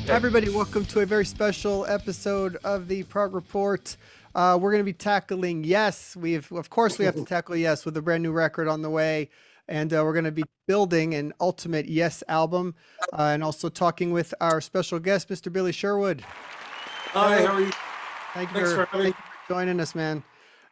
Hi, everybody. Welcome to a very special episode of the Prog Report. We're going to be tackling Yes. Of course, we have to tackle Yes with a brand new record on the way. And we're going to be building an ultimate Yes album and also talking with our special guest, Mr. Billy Sherwood. Hi, how are you? Thank you Thanks for, for having me. thank you for joining us, man.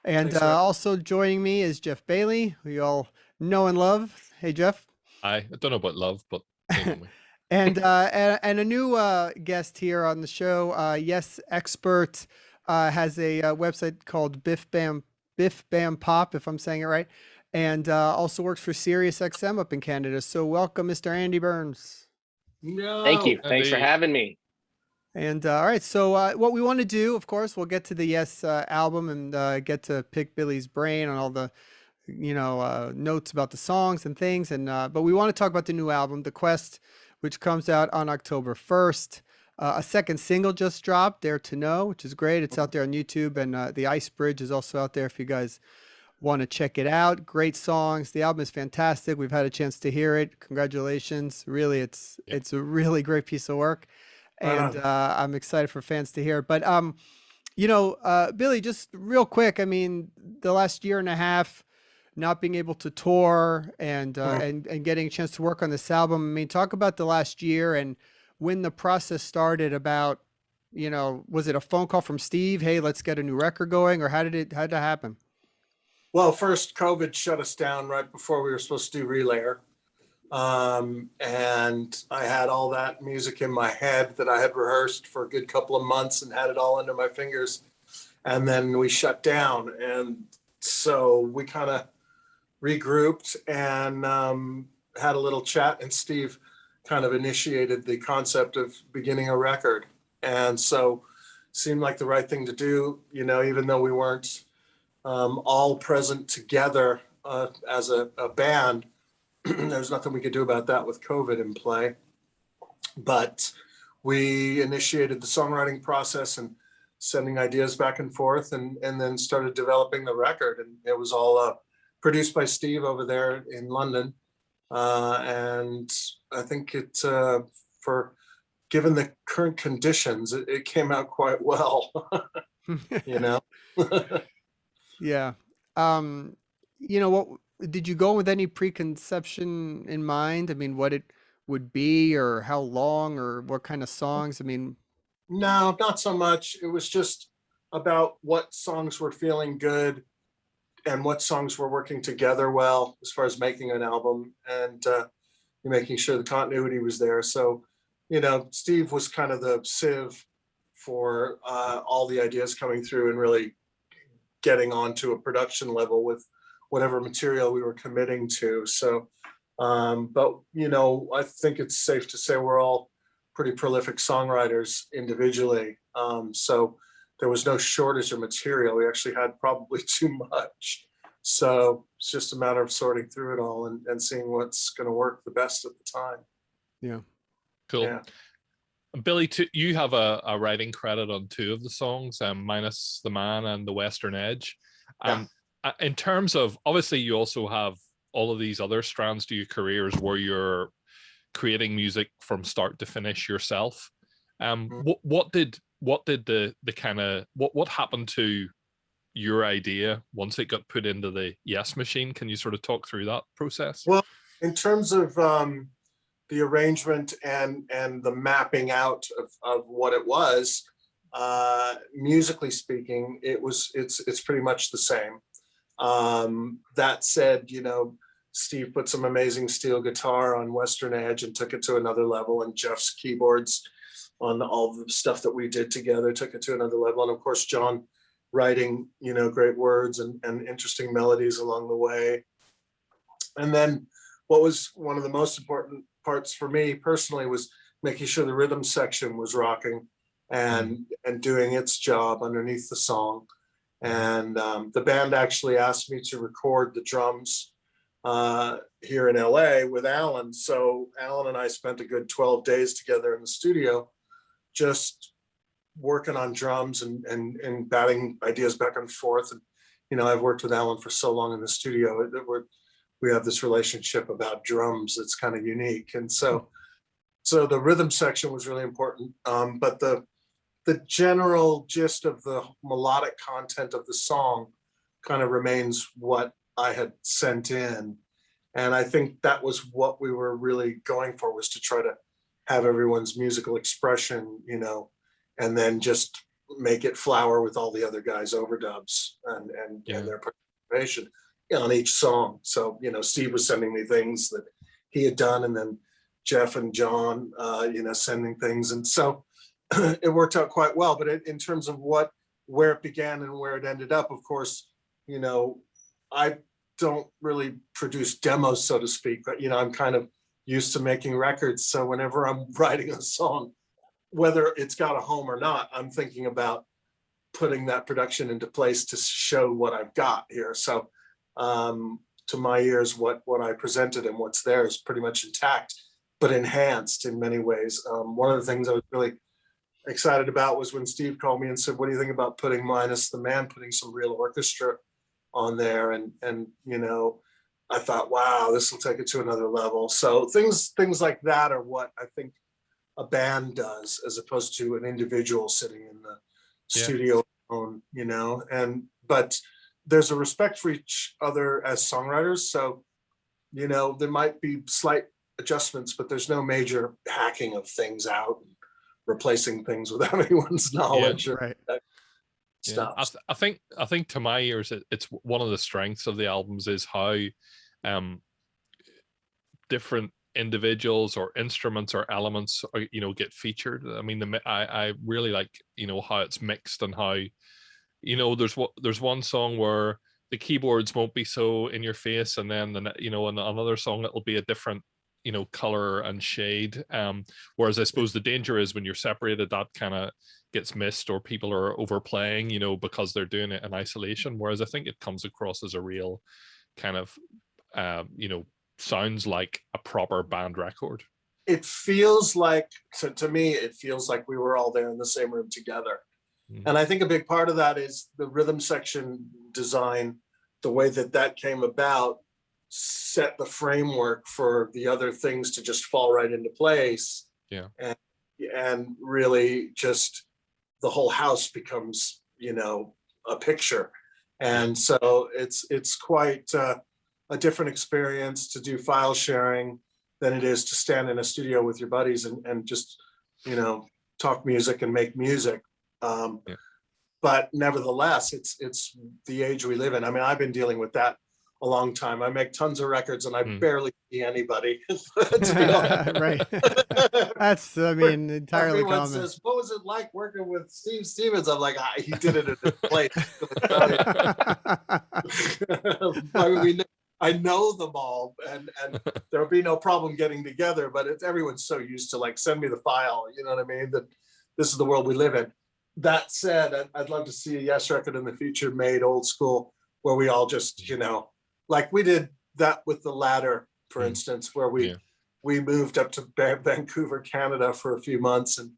And Thanks for also joining me is Jeff Bailey, who you all know and love. Hey, Jeff. I don't know about love, but they know me. And a new guest here on the show, Yes Expert, has a website called Biff Bam Pop, if I'm saying it right, and also works for Sirius XM up in Canada. So welcome, Mr. Andy Burns. Thank you. No, Thanks for indeed. having me. And all right, so what we want to do, of course, we'll get to the Yes album and get to pick Billy's brain on all the, notes about the songs and things. And but we want to talk about the new album, The Quest, which comes out on October 1st. A second single just dropped, Dare to Know, which is great. It's out there on YouTube, and The Ice Bridge is also out there if you guys want to check it out. Great songs. The album is fantastic. We've had a chance to hear it. Congratulations. Really, it's a really great piece of work. And I'm excited for fans to hear it. But, Billy, just real quick, I mean, the last year and a half, not being able to tour and getting a chance to work on this album. I mean, talk about the last year and when the process started about, was it a phone call from Steve? Hey, let's get a new record going, or how did that happen? Well, first, COVID shut us down right before we were supposed to do Relayer. And I had all that music in my head that I had rehearsed for a good couple of months and had it all under my fingers. And then we shut down. And so we kind of regrouped and had a little chat, and Steve kind of initiated the concept of beginning a record. And so seemed like the right thing to do, even though we weren't all present together as a band. There's nothing we could do about that with COVID in play. But we initiated the songwriting process and sending ideas back and forth, and then started developing the record. And it was all produced by Steve over there in London. And I think for given the current conditions, it came out quite well, Yeah. What did you go with any preconception in mind? I mean, what it would be, or how long, or what kind of songs? I mean, No, not so much. It was just about what songs were feeling good and what songs were working together well as far as making an album, and making sure the continuity was there. So, Steve was kind of the sieve for all the ideas coming through and really getting onto a production level with whatever material we were committing to. So, but I think it's safe to say we're all pretty prolific songwriters individually. So there was no shortage of material. We actually had probably too much. So it's just a matter of sorting through it all and seeing what's going to work the best at the time. yeah. Cool. Yeah. Billy, you have a writing credit on two of the songs, minus The Man and The Western Edge. In terms of, obviously, you also have all of these other strands to your careers where you're creating music from start to finish yourself. What happened to your idea once it got put into the Yes machine? Can you sort of talk through that process? Well, in terms of the arrangement and the mapping out of what it was, musically speaking, it's pretty much the same. That said, Steve put some amazing steel guitar on Western Edge and took it to another level, and Jeff's keyboards on all the stuff that we did together took it to another level. And of course, John writing, great words and interesting melodies along the way. And then what was one of the most important parts for me personally was making sure the rhythm section was rocking and doing its job underneath the song. And the band actually asked me to record the drums here in LA with Alan. So Alan and I spent a good 12 days together in the studio, just working on drums and batting ideas back and forth. And, I've worked with Alan for so long in the studio that we have this relationship about drums that's kind of unique. And so So the rhythm section was really important, but the general gist of the melodic content of the song kind of remains what I had sent in. And I think that was what we were really going for, was to try to have everyone's musical expression, and then just make it flower with all the other guys' overdubs and their participation on each song. So, Steve was sending me things that he had done, and then Jeff and John, sending things. And so it worked out quite well. But in terms of where it began and where it ended up, of course, I don't really produce demos, so to speak, but, I'm kind of used to making records. So whenever I'm writing a song, whether it's got a home or not, I'm thinking about putting that production into place to show what I've got here. So to my ears, what I presented and what's there is pretty much intact, but enhanced in many ways. One of the things I was really excited about was when Steve called me and said, what do you think about putting Minus the Man, putting some real orchestra on there? And I thought, wow, this will take it to another level. So things like that are what I think a band does, as opposed to an individual sitting in the studio alone, but there's a respect for each other as songwriters. So, there might be slight adjustments, but there's no major hacking of things out and replacing things without anyone's knowledge. Right. Stuff. I think to my ears, it's one of the strengths of the albums is how different individuals or instruments or elements get featured. I mean, I really like how it's mixed, and how there's one song where the keyboards won't be so in your face, and then in another song it'll be a different color and shade, whereas I suppose the danger is when you're separated, that kind of gets missed, or people are overplaying because they're doing it in isolation, whereas I think it comes across as a real kind of sounds like a proper band record. It feels like, to me, it feels like we were all there in the same room together. And I think a big part of that is the rhythm section design, the way that came about set the framework for the other things to just fall right into place. And really just the whole house becomes, a picture. And so it's quite a different experience to do file sharing than it is to stand in a studio with your buddies and just, talk music and make music. But nevertheless, it's the age we live in. I mean, I've been dealing with that a long time. I make tons of records and I barely see anybody. Right. That's, entirely Everyone common. says, what was it like working with Steve Stevens? I'm like, he did it at this place. I know them all, and there'll be no problem getting together, but everyone's so used to send me the file, you know what I mean? That this is the world we live in. That said, I'd love to see a Yes record in the future made old school, where we all just, like we did that with The Ladder, for instance, where we moved up to Vancouver, Canada for a few months and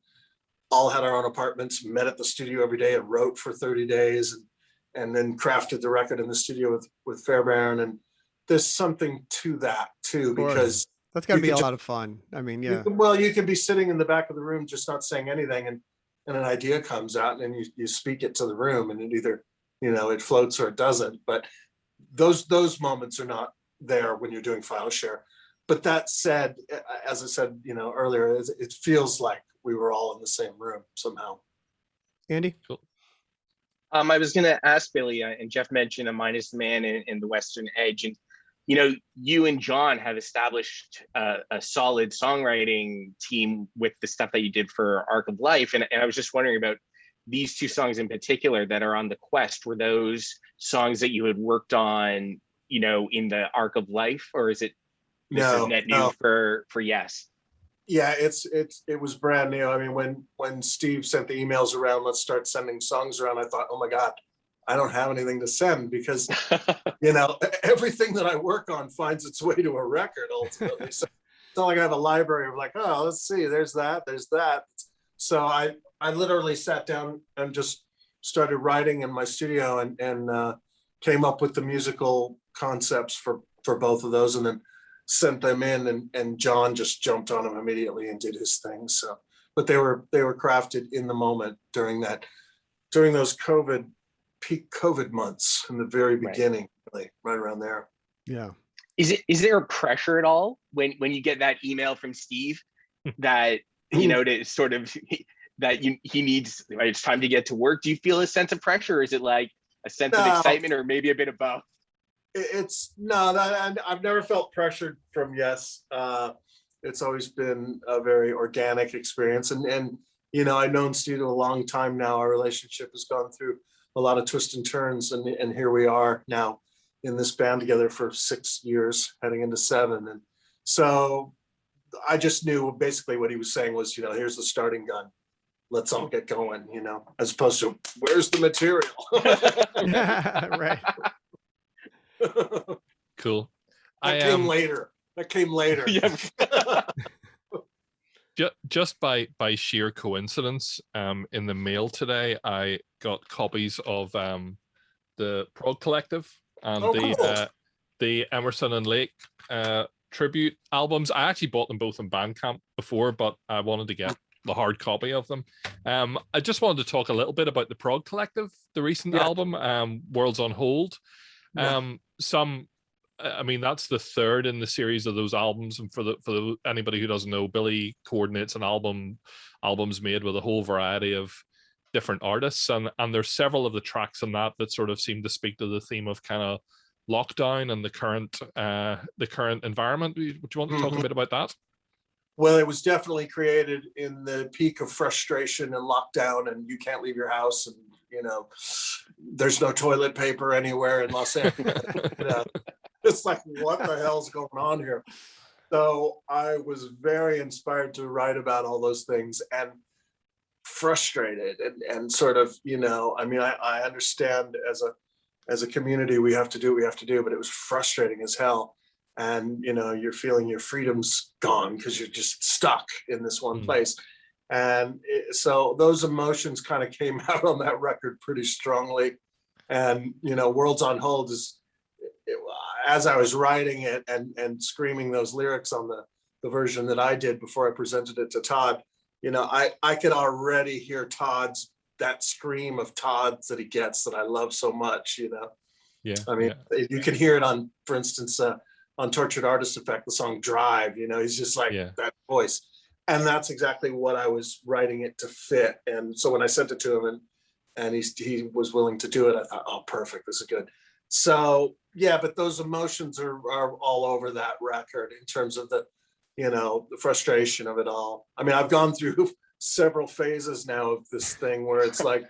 all had our own apartments, met at the studio every day and wrote for 30 days and then crafted the record in the studio with Fairbairn. And there's something to that too, because that's gotta be a lot of fun. I mean, yeah. You can be sitting in the back of the room, just not saying anything, and an idea comes out, and then you speak it to the room, and it either, it floats or it doesn't. But those moments are not there when you're doing file share. But that said, as I said, earlier, it feels like we were all in the same room somehow. Andy? Cool. I was going to ask Billy, and Jeff mentioned a Minus the Man in the Western Edge, and you and John have established a solid songwriting team with the stuff that you did for Arc of Life, and I was just wondering about these two songs in particular that are on the Quest. Were those songs that you had worked on, in the Arc of Life, or is it net new for Yes? Yeah, it was brand new. I mean, when Steve sent the emails around, let's start sending songs around, I thought, oh my God, I don't have anything to send, because everything that I work on finds its way to a record ultimately. So it's not like I have a library of oh, let's see, there's that. So I literally sat down and just started writing in my studio and came up with the musical concepts for both of those, and then sent them in, and John just jumped on them immediately and did his thing. So, but they were crafted in the moment during those peak COVID months in the very beginning, really, right around there. Yeah. Is there a pressure at all when you get that email from Steve that, you know, to sort of that he needs, right, it's time to get to work? Do you feel a sense of pressure, or is it like a sense of excitement, or maybe a bit of both? I've never felt pressured from Yes. It's always been a very organic experience, and you know, I've known Steve a long time now. Our relationship has gone through a lot of twists and turns, and here we are now in this band together for 6 years, heading into 7. And so I just knew basically what he was saying was, you know, here's the starting gun. Let's all get going, you know, as opposed to where's the material? Right. Cool. That came later. Yeah. Just by sheer coincidence, in the mail today, I got copies of the Prog Collective and the Emerson and Lake tribute albums. I actually bought them both in Bandcamp before, but I wanted to get the hard copy of them. I just wanted to talk a little bit about the Prog Collective, the recent album, Worlds on Hold. I mean, that's the third in the series of those albums, and for anybody who doesn't know, Billy coordinates albums made with a whole variety of different artists, and there's several of the tracks in that sort of seem to speak to the theme of kind of lockdown and the current environment. Do you want to talk a bit about that? Well, it was definitely created in the peak of frustration and lockdown, and you can't leave your house, and you know, there's no toilet paper anywhere in Los Angeles. You know, it's like, what the hell's going on here? So I was very inspired to write about all those things, and frustrated and sort of, you know, I mean, I understand as a community we have to do what we have to do, but it was frustrating as hell. And you know, you're feeling your freedom's gone because you're just stuck in this one place. And so those emotions kind of came out on that record pretty strongly. And you know, Worlds on Hold as I was writing it and screaming those lyrics on the version that I did before I presented it to Todd, you know, I could already hear that scream of Todd's that he gets that I love so much, you know. Yeah. I mean, you can hear it on, for instance, on Tortured Artist Effect, the song Drive, you know, he's just like that voice. And that's exactly what I was writing it to fit. And so when I sent it to him and he was willing to do it, I thought, oh, perfect, this is good. So yeah, but those emotions are all over that record in terms of the, you know, the frustration of it all. I mean, I've gone through several phases now of this thing where it's like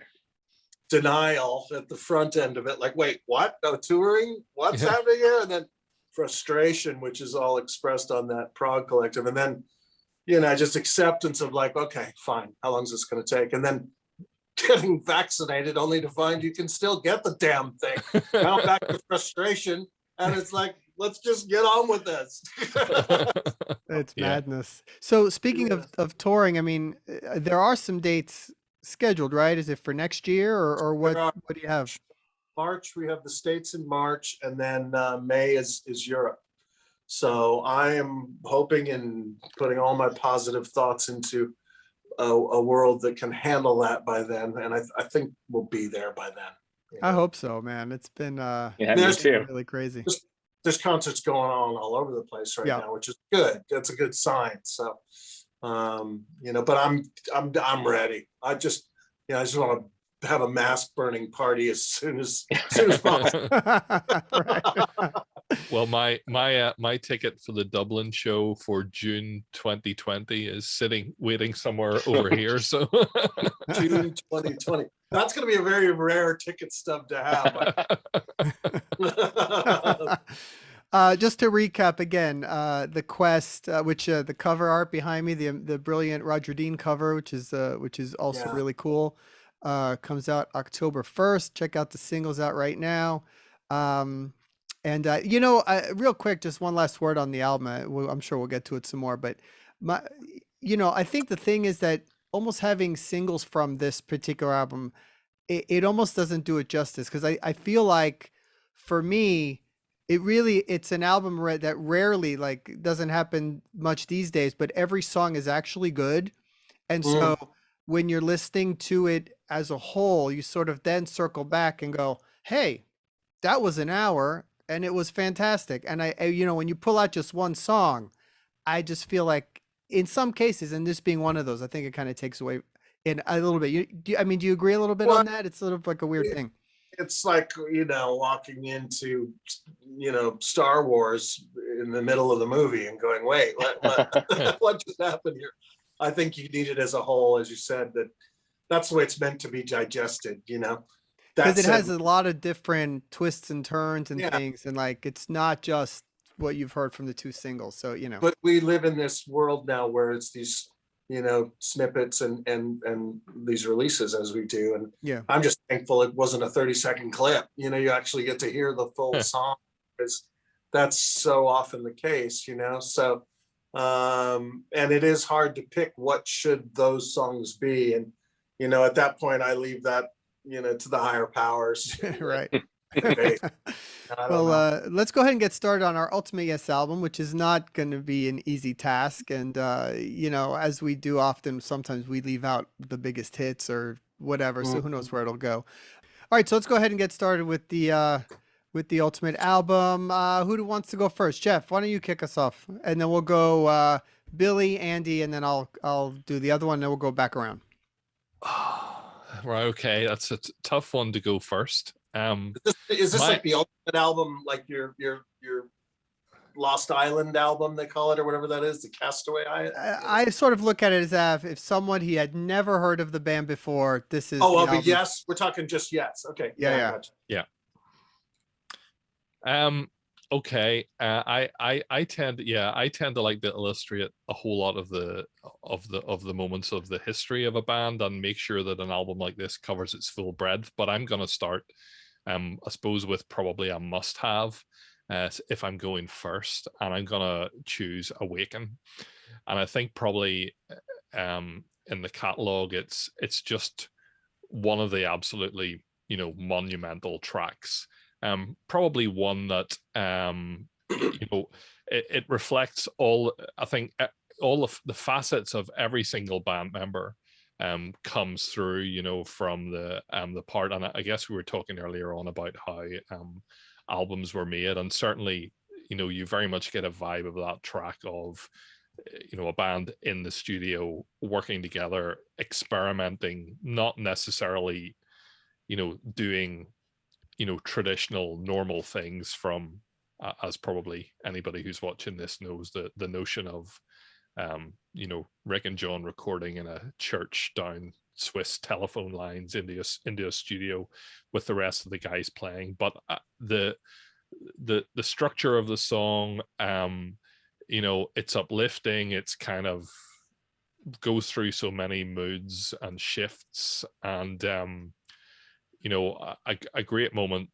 denial at the front end of it, like, wait, what? No touring? What's happening here? And then frustration, which is all expressed on that Prague Collective. And then, you know, just acceptance of like, okay, fine, how long is this going to take? And then getting vaccinated only to find you can still get the damn thing. Now back to frustration. And it's like, let's just get on with this. It's madness. So speaking of touring, I mean, there are some dates scheduled, right? Is it for next year or what do you have? March, we have the States in March, and then May is Europe. So I am hoping and putting all my positive thoughts into a world that can handle that by then. And I think we'll be there by then. You know? I hope so, man. It's been me too. Really crazy. There's concerts going on all over the place right now, which is good. That's a good sign. So, you know, but I'm ready. I just want to have a mask burning party as soon as possible. Well, my ticket for the Dublin show for June 2020 is waiting somewhere over here. So June 2020. That's going to be a very rare ticket stub to have. Just to recap again, the Quest, which the cover art behind me, the brilliant Roger Dean cover, which is also really cool, comes out October 1st. Check out the singles out right now. And you know, real quick, just one last word on the album. I'm sure we'll get to it some more, but you know, I think the thing is that almost having singles from this particular album, it almost doesn't do it justice, because I feel like for me, it's an album that rarely, like, doesn't happen much these days, but every song is actually good. And Mm. so when you're listening to it as a whole, you sort of then circle back and go, hey, that was an hour and it was fantastic. And when you pull out just one song, I just feel like in some cases, and this being one of those, I think it kind of takes away in a little bit. Do you agree a little bit Well, on that? It's sort of like a weird thing. it's like, walking into, Star Wars in the middle of the movie and going, wait, what just happened here? I think you need it as a whole, as you said, that's the way it's meant to be digested, Because That it said, has a lot of different twists and turns and yeah, things, and like it's not just what you've heard from the two singles. So but we live in this world now where it's these, snippets and these releases as we do. And yeah, I'm just thankful it wasn't a 30-second clip. You actually get to hear the full song, because that's so often the case, So and it is hard to pick what should those songs be. And, at that point I leave that, to the higher powers. right. I don't Well, know. let's go ahead and get started on our Ultimate Yes album, which is not going to be an easy task. And, as we do often, sometimes we leave out the biggest hits or whatever. So who knows where it'll go. All right. So let's go ahead and get started with the Ultimate album. Who wants to go first? Jeff, why don't you kick us off? And then we'll go Billy, Andy, and then I'll do the other one. And then we'll go back around. Right. Okay. That's a tough one to go first. Is this like the Ultimate album, like your Lost Island album, they call it, or whatever that is, the Castaway? I sort of look at it as if someone he had never heard of the band before, this is but Yes, we're talking just Yes. Okay. Yeah. Gotcha. Yeah. Okay. I tend to like to illustrate a whole lot of the moments of the history of a band and make sure that an album like this covers its full breadth. But I'm gonna start, I suppose, with probably a must-have, if I'm going first, and I'm gonna choose Awaken. And I think probably in the catalog, it's just one of the absolutely monumental tracks. Probably one that it reflects all, I think, all of the facets of every single band member comes through, from the part. And I guess we were talking earlier on about how albums were made, and certainly you very much get a vibe of that track of a band in the studio working together, experimenting, not necessarily doing traditional normal things from, as probably anybody who's watching this knows, the notion of Rick and John recording in a church down Swiss telephone lines into a studio with the rest of the guys playing. But the structure of the song, it's uplifting. It's kind of goes through so many moods and shifts, and a great moment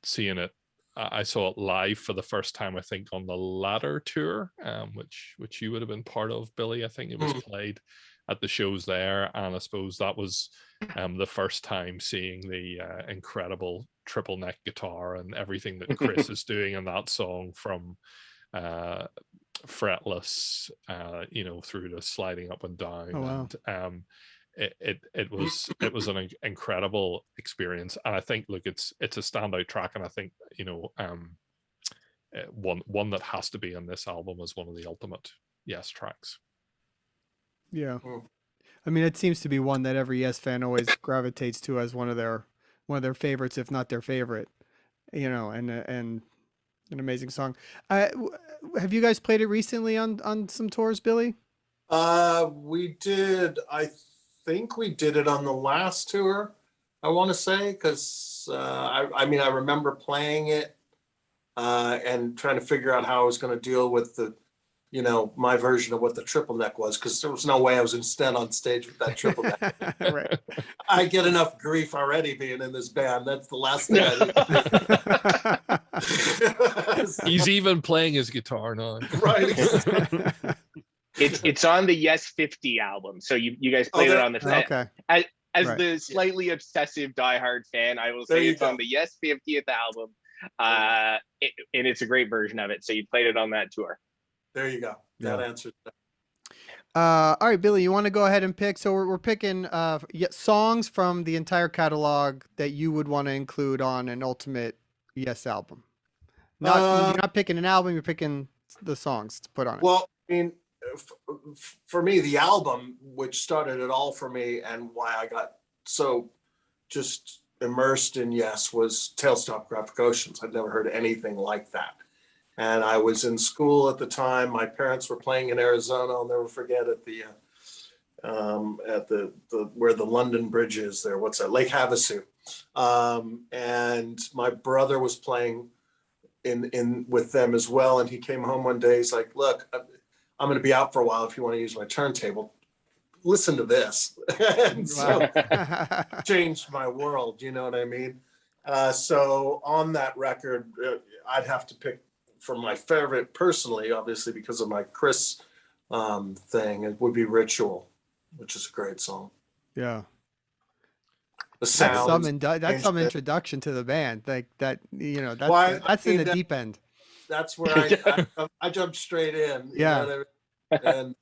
seeing it. I saw it live for the first time, I think, on the Ladder tour, which you would have been part of, Billy. I think it was played at the shows there, and I suppose that was the first time seeing the incredible triple neck guitar and everything that Chris is doing in that song, from fretless, through to sliding up and down. Oh, wow. And it was an incredible experience. And I think, look, it's a standout track, and I think one that has to be on this album as one of the ultimate Yes tracks. Yeah. I mean, it seems to be one that every Yes fan always gravitates to as one of their favorites, if not their favorite. And an amazing song. Have you guys played it recently on some tours, Billy? We did. I think we did it on the last tour, I want to say, because I remember playing it and trying to figure out how I was going to deal with the, my version of what the triple neck was, because there was no way I was going to stand on stage with that triple neck. Right. I get enough grief already being in this band. That's the last thing I need. He's even playing his guitar now. Right. It's on the Yes 50 album, so you guys played it on the set. Okay. As Right. the slightly obsessive diehard fan, I will say it's on the Yes 50th album. and it's a great version of it. So you played it on that tour. There you go. That answers that. All right, Billy, you want to go ahead and pick? So we're picking songs from the entire catalog that you would want to include on an ultimate Yes album. You're not picking an album, you're picking the songs to put on it. Well, I mean, for me, the album, which started it all for me and why I got so just immersed in Yes, was Tailstop Graphic Oceans. I'd never heard anything like that. And I was in school at the time. My parents were playing in Arizona. I'll never forget at the where the London Bridge is there. What's that? Lake Havasu. And my brother was playing in with them as well. And he came home one day. He's like, "Look, I'm going to be out for a while. If you want to use my turntable, listen to this." And so changed my world. You know what I mean? So on that record, I'd have to pick from my favorite personally, obviously because of my Chris thing. It would be Ritual, which is a great song. Yeah. The sound. That's some introduction to the band. Like that, you know, that's in the deep end. That's where I jumped straight in. Yeah. You know what I mean? And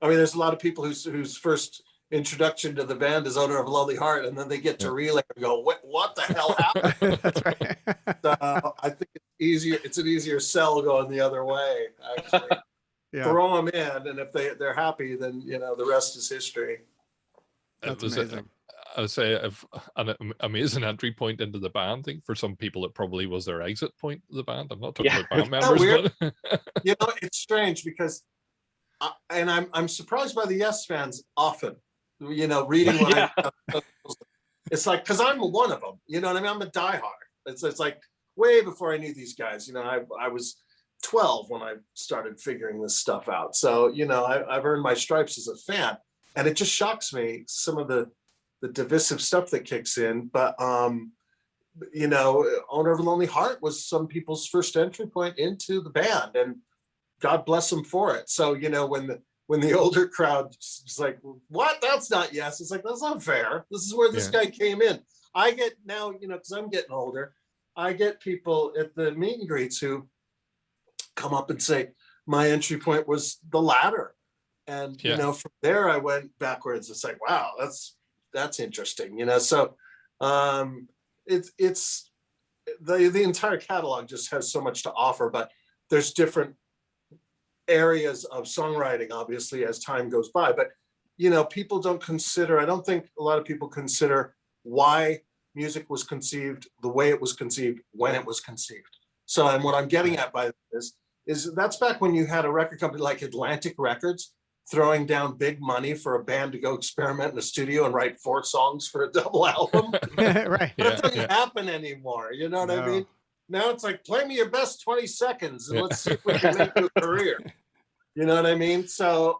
I mean, there's a lot of people whose first introduction to the band is Owner of a Lonely Heart, and then they get to Relay and go, what the hell happened? That's right. So I think it's an easier sell going the other way, actually. Yeah. Throw them in, and if they're happy, then you know the rest is history. It was amazing. I would say an amazing entry point into the band. I think for some people it probably was their exit point of the band. I'm not talking about band members, but you know, it's strange because I'm surprised by the Yes fans often. You know, reading what it's like, because I'm one of them. You know what I mean? I'm a diehard. It's like way before I knew these guys. You know, I was 12 when I started figuring this stuff out. So you know, I've earned my stripes as a fan, and it just shocks me some of the divisive stuff that kicks in. But you know, Owner of a Lonely Heart was some people's first entry point into the band, and God bless them for it. So you know, when the older crowd is like, "What? That's not Yes." It's like, that's not fair. This is where this guy came in. I get now, you know, because I'm getting older, I get people at the meet and greets who come up and say, "My entry point was The Ladder," and you know, from there I went backwards. It's like, wow, that's interesting, you know. So it's the entire catalog just has so much to offer, but there's different areas of songwriting obviously as time goes by. But you know, people don't consider, I don't think a lot of people consider why music was conceived the way it was conceived when it was conceived. So, and what I'm getting at by this is that's back when you had a record company like Atlantic Records throwing down big money for a band to go experiment in a studio and write 4 songs for a double album. Right. That doesn't happen anymore. You know what I mean? Now it's like, play me your best 20 seconds and let's see if we can make you a career. You know what I mean? So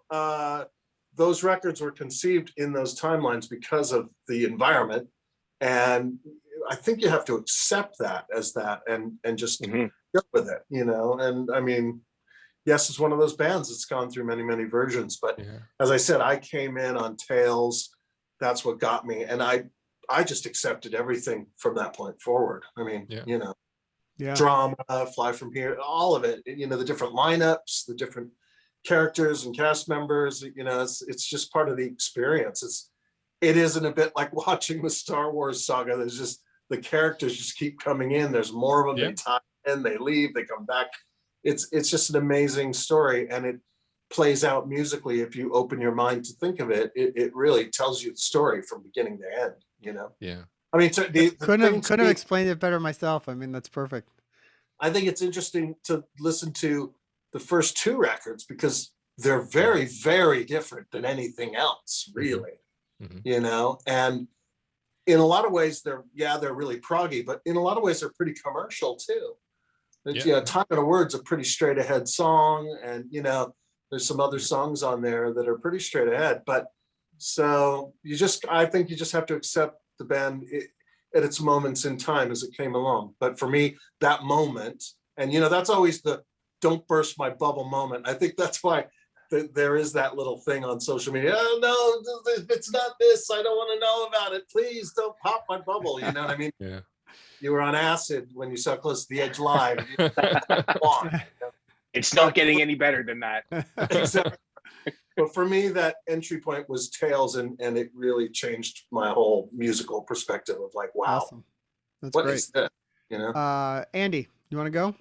those records were conceived in those timelines because of the environment. And I think you have to accept that as that and just go with it, you know? And I mean, Yes, it's one of those bands that's gone through many, many versions. But as I said, I came in on Tails. That's what got me. And I just accepted everything from that point forward. I mean, you know, Drama, Fly From Here, all of it, you know, the different lineups, the different characters and cast members, you know, it's just part of the experience. It isn't a bit like watching the Star Wars saga. There's just, the characters just keep coming in. There's more of them. They tie in, they leave, they come back. It's just an amazing story, and it plays out musically. If you open your mind to think of it, it really tells you the story from beginning to end, you know? Yeah. I mean, couldn't have explained it better myself. I mean, that's perfect. I think it's interesting to listen to the first 2 records because they're very, very different than anything else, really, you know? And in a lot of ways, they're really proggy, but in a lot of ways, they're pretty commercial too. Time and a Word's a pretty straight ahead song, and you know, there's some other songs on there that are pretty straight ahead. But so I think you just have to accept the band at its moments in time as it came along. But for me, that moment, and you know, that's always the don't burst my bubble moment. I think that's why there is that little thing on social media. Oh no, if it's not this, I don't want to know about it. Please don't pop my bubble. You know what I mean? You were on acid when you saw Close to the Edge live. On. It's not getting any better than that. Exactly. But for me, that entry point was Tales, and it really changed my whole musical perspective of like, wow, Awesome. That's what great. is that? You know, Andy, you want to go?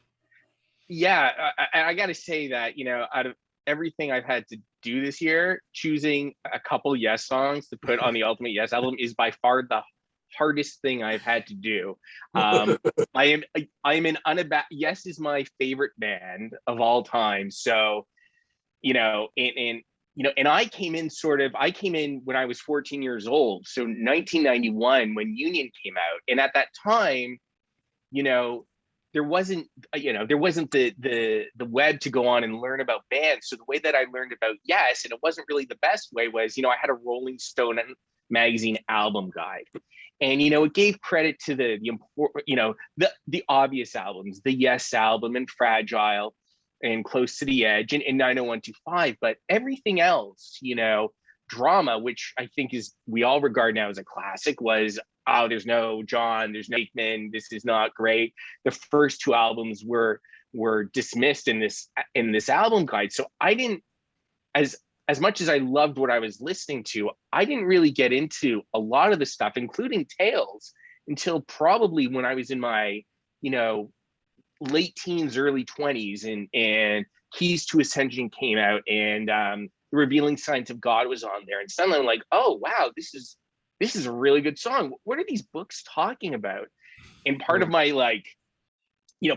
Yeah, I got to say that, out of everything I've had to do this year, choosing a couple Yes songs to put on the Ultimate Yes album is by far the hardest thing I've had to do. I am an Yes is my favorite band of all time. So, and I came in when I was 14 years old. So 1991, when Union came out, and at that time, there wasn't the web to go on and learn about bands. So the way that I learned about Yes, and it wasn't really the best way, was I had a Rolling Stone magazine album guide, and it gave credit to the obvious albums, the Yes album and Fragile and Close to the Edge and 90125, but everything else, Drama, which I think we all regard now as a classic, was, oh, there's no John, there's no Aikman, this is not great. The first two albums were dismissed in this album guide. So I didn't, as much as I loved what I was listening to, I didn't really get into a lot of the stuff, including Tales, until probably when I was in my, late teens, early 20s, and Keys to Ascension came out, and The Revealing Signs of God was on there, and suddenly I'm like, oh wow, this is a really good song. What are these books talking about? And part of my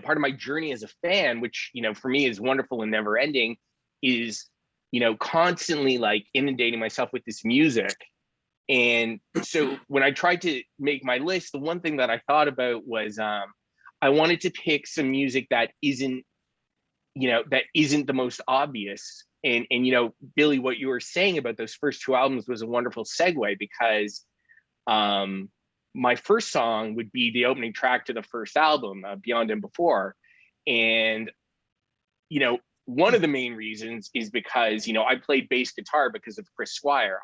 part of my journey as a fan, which for me is wonderful and never ending, is constantly inundating myself with this music. And so when I tried to make my list, the one thing that I thought about was I wanted to pick some music that isn't the most obvious. And Billy, what you were saying about those first two albums was a wonderful segue, because my first song would be the opening track to the first album, Beyond and Before. And one of the main reasons is because I played bass guitar because of Chris Squire.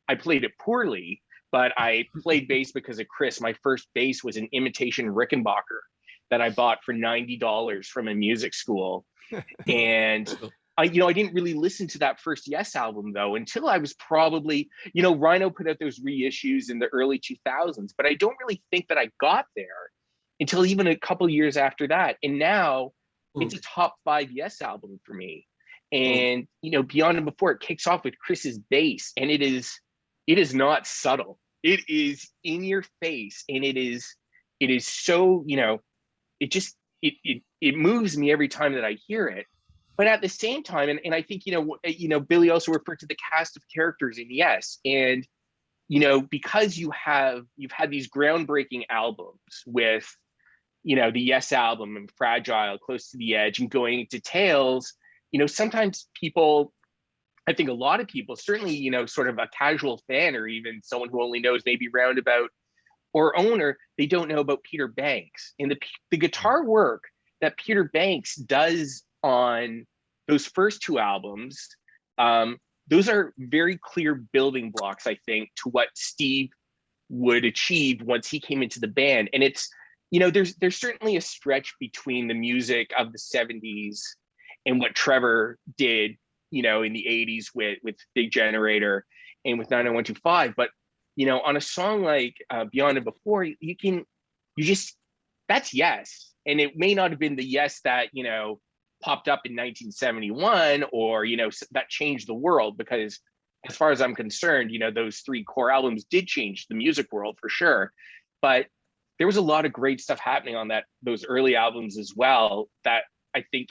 I played it poorly, but I played bass because of Chris. My first bass was an imitation Rickenbacker that I bought for $90 from a music school. And I didn't really listen to that first Yes album though until I was probably, Rhino put out those reissues in the early 2000s, but I don't really think that I got there until even a couple years after that. And now it's a top 5 Yes album for me. And Beyond and Before, it kicks off with Chris's bass, and it is not subtle. It is in your face, and it is so, it moves me every time that I hear it. But at the same time, and I think Billy also referred to the cast of characters in Yes, and because you've had these groundbreaking albums with the Yes album and Fragile, Close to the Edge, and going into Tales, sometimes people, I think a lot of people, certainly sort of a casual fan or even someone who only knows maybe Roundabout or Owner, they don't know about Peter Banks and the guitar work that Peter Banks does on those first two albums. Those are very clear building blocks, I think, to what Steve would achieve once he came into the band. And it's, there's certainly a stretch between the music of the 70s and what Trevor did, in the 80s with Big Generator and with 90125. But, on a song like Beyond and Before, that's Yes. And it may not have been the Yes that, popped up in 1971 or, that changed the world, because as far as I'm concerned, those 3 core albums did change the music world for sure. But there was a lot of great stuff happening on those early albums as well that I think,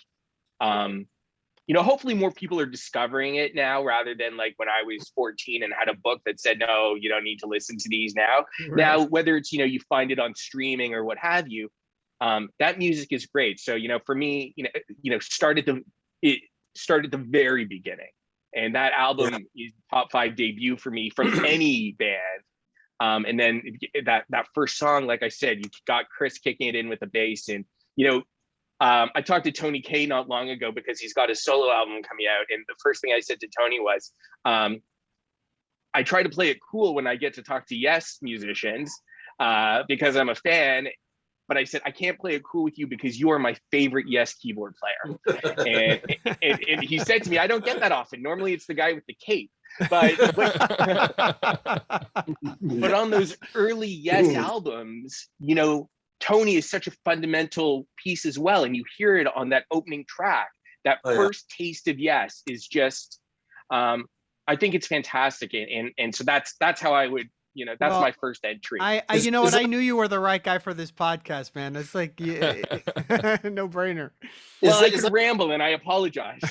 hopefully more people are discovering it now, rather than like when I was 14 and had a book that said, no, you don't need to listen to these now. Right. Now, whether it's, you find it on streaming or what have you, that music is great. So, for me, it started the very beginning. And that album is top 5 debut for me from any band. And then that first song, like I said, you got Chris kicking it in with the bass. And, I talked to Tony Kaye not long ago because he's got a solo album coming out. And the first thing I said to Tony was, I try to play it cool when I get to talk to Yes musicians because I'm a fan. but I said, I can't play it cool with you because you are my favorite Yes keyboard player. And he said to me, I don't get that often. Normally it's the guy with the cape. But on those early Yes albums, you know, Tony is such a fundamental piece as well. And you hear it on that opening track. That first taste of Yes is just, I think it's fantastic. And so that's how I would, you know, that's my first entry. You know what? I knew you were the right guy for this podcast, man. It's like, no brainer. Well, I could ramble and I apologize.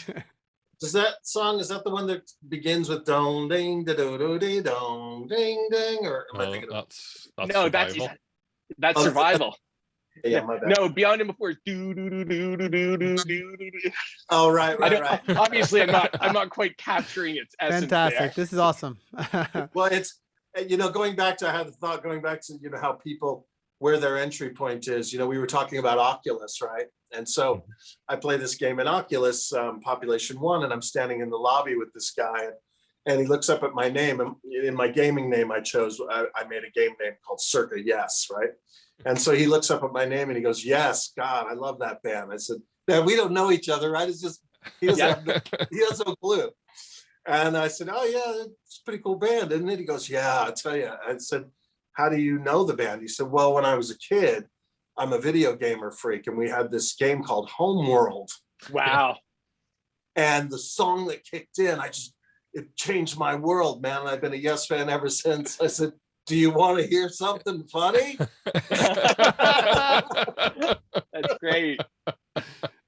Is that the one that begins with dong ding da do do dee dong ding ding, or am I thinking that's no, Survival. That's Survival. Yeah, my bad. No, Beyond and Before is do do do do do do do do. Oh, right. Obviously, I'm not quite capturing its essence. Fantastic. There. This is awesome. Well, it's, you know, I had the thought going back to, you know, how people, where their entry point is. You know, we were talking about Oculus, right? And so I play this game in Oculus, Population 1, and I'm standing in the lobby with this guy, and he looks up at my name, and in my gaming name I chose, I made a game name called Circa Yes, right? And so he looks up at my name and he goes, Yes, God, I love that band. I said, man, we don't know each other, right? It's just, he has no clue. And I said, oh yeah, it's a pretty cool band, isn't it? He goes, yeah, I tell you. I said, how do you know the band? He said, well, when I was a kid, I'm a video gamer freak, and we had this game called Homeworld. Wow. And the song that kicked in, it changed my world, man. And I've been a Yes fan ever since. I said, do you want to hear something funny? That's great.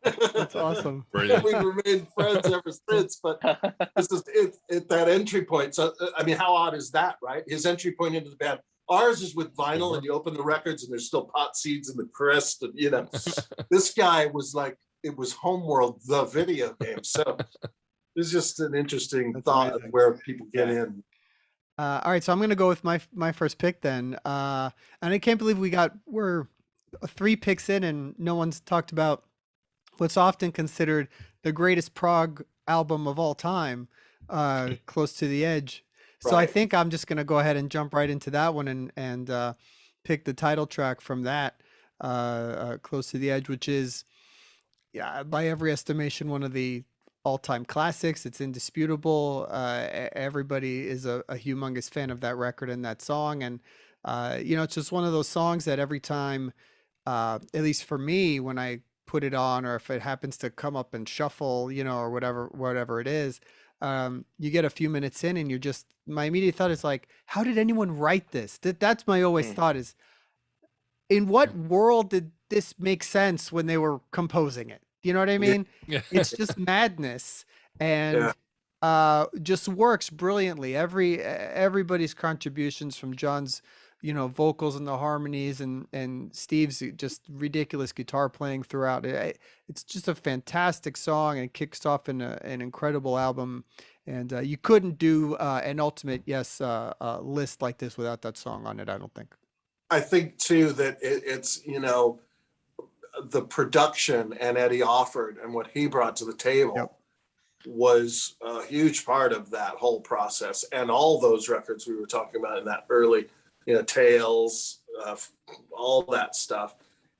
That's awesome. We've remained friends ever since, but this is it that entry point. So, I mean, how odd is that, right? His entry point into the band. Ours is with vinyl, and you open the records and there's still pot seeds in the crest. And, you know, this guy was like, it was Homeworld, the video game. So it's just an interesting thought of where people get in. All right, so I'm going to go with my first pick then. And I can't believe we're 3 picks in and no one's talked about what's often considered the greatest prog album of all time, Close to the Edge. So I think I'm just going to go ahead and jump right into that one and pick the title track from that, Close to the Edge, which is, by every estimation, one of the all-time classics. It's indisputable. Everybody is a humongous fan of that record and that song. And, you know, it's just one of those songs that every time, at least for me, when I put it on, or if it happens to come up and shuffle, you know, or whatever it is, you get a few minutes in and my immediate thought is like, how did anyone write this? That's my always thought is, in what world did this make sense when they were composing it? You know what I mean? Yeah. It's just madness, and just works brilliantly. Everybody's contributions, from John's, you know, vocals and the harmonies, and Steve's just ridiculous guitar playing throughout. It's just a fantastic song, and kicks off in an incredible album. And you couldn't do an ultimate Yes list like this without that song on it, I don't think. I think too that it's, you know, the production and Eddie Offord and what he brought to the table was a huge part of that whole process, and all those records we were talking about in that early, you know, Tales, all that stuff.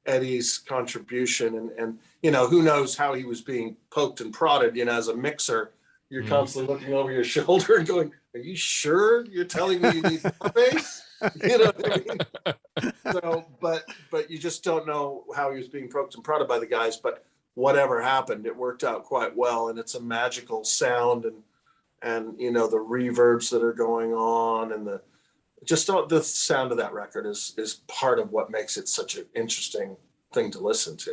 Eddie's contribution, and you know, who knows how he was being poked and prodded. You know, as a mixer, you're constantly looking over your shoulder and going, "Are you sure you're telling me you need bass?" You know what I mean? So, but you just don't know how he was being poked and prodded by the guys. But whatever happened, it worked out quite well, and it's a magical sound, and you know, the reverbs that are going on, and the sound of that record is part of what makes it such an interesting thing to listen to.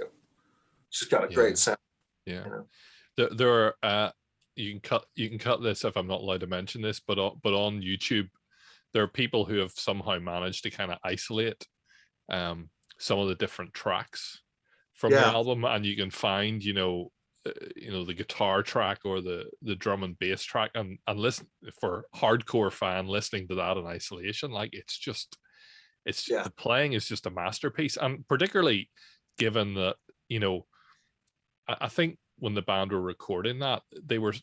It's just got a great sound. Yeah. You know? There are you can cut this if I'm not allowed to mention this, but on YouTube, there are people who have somehow managed to kind of isolate some of the different tracks from the album, and you can find, you know, the guitar track or the drum and bass track, and listen, for hardcore fan listening to that in isolation, like it's the playing is just a masterpiece. And particularly given that, you know, I think when the band were recording that, they were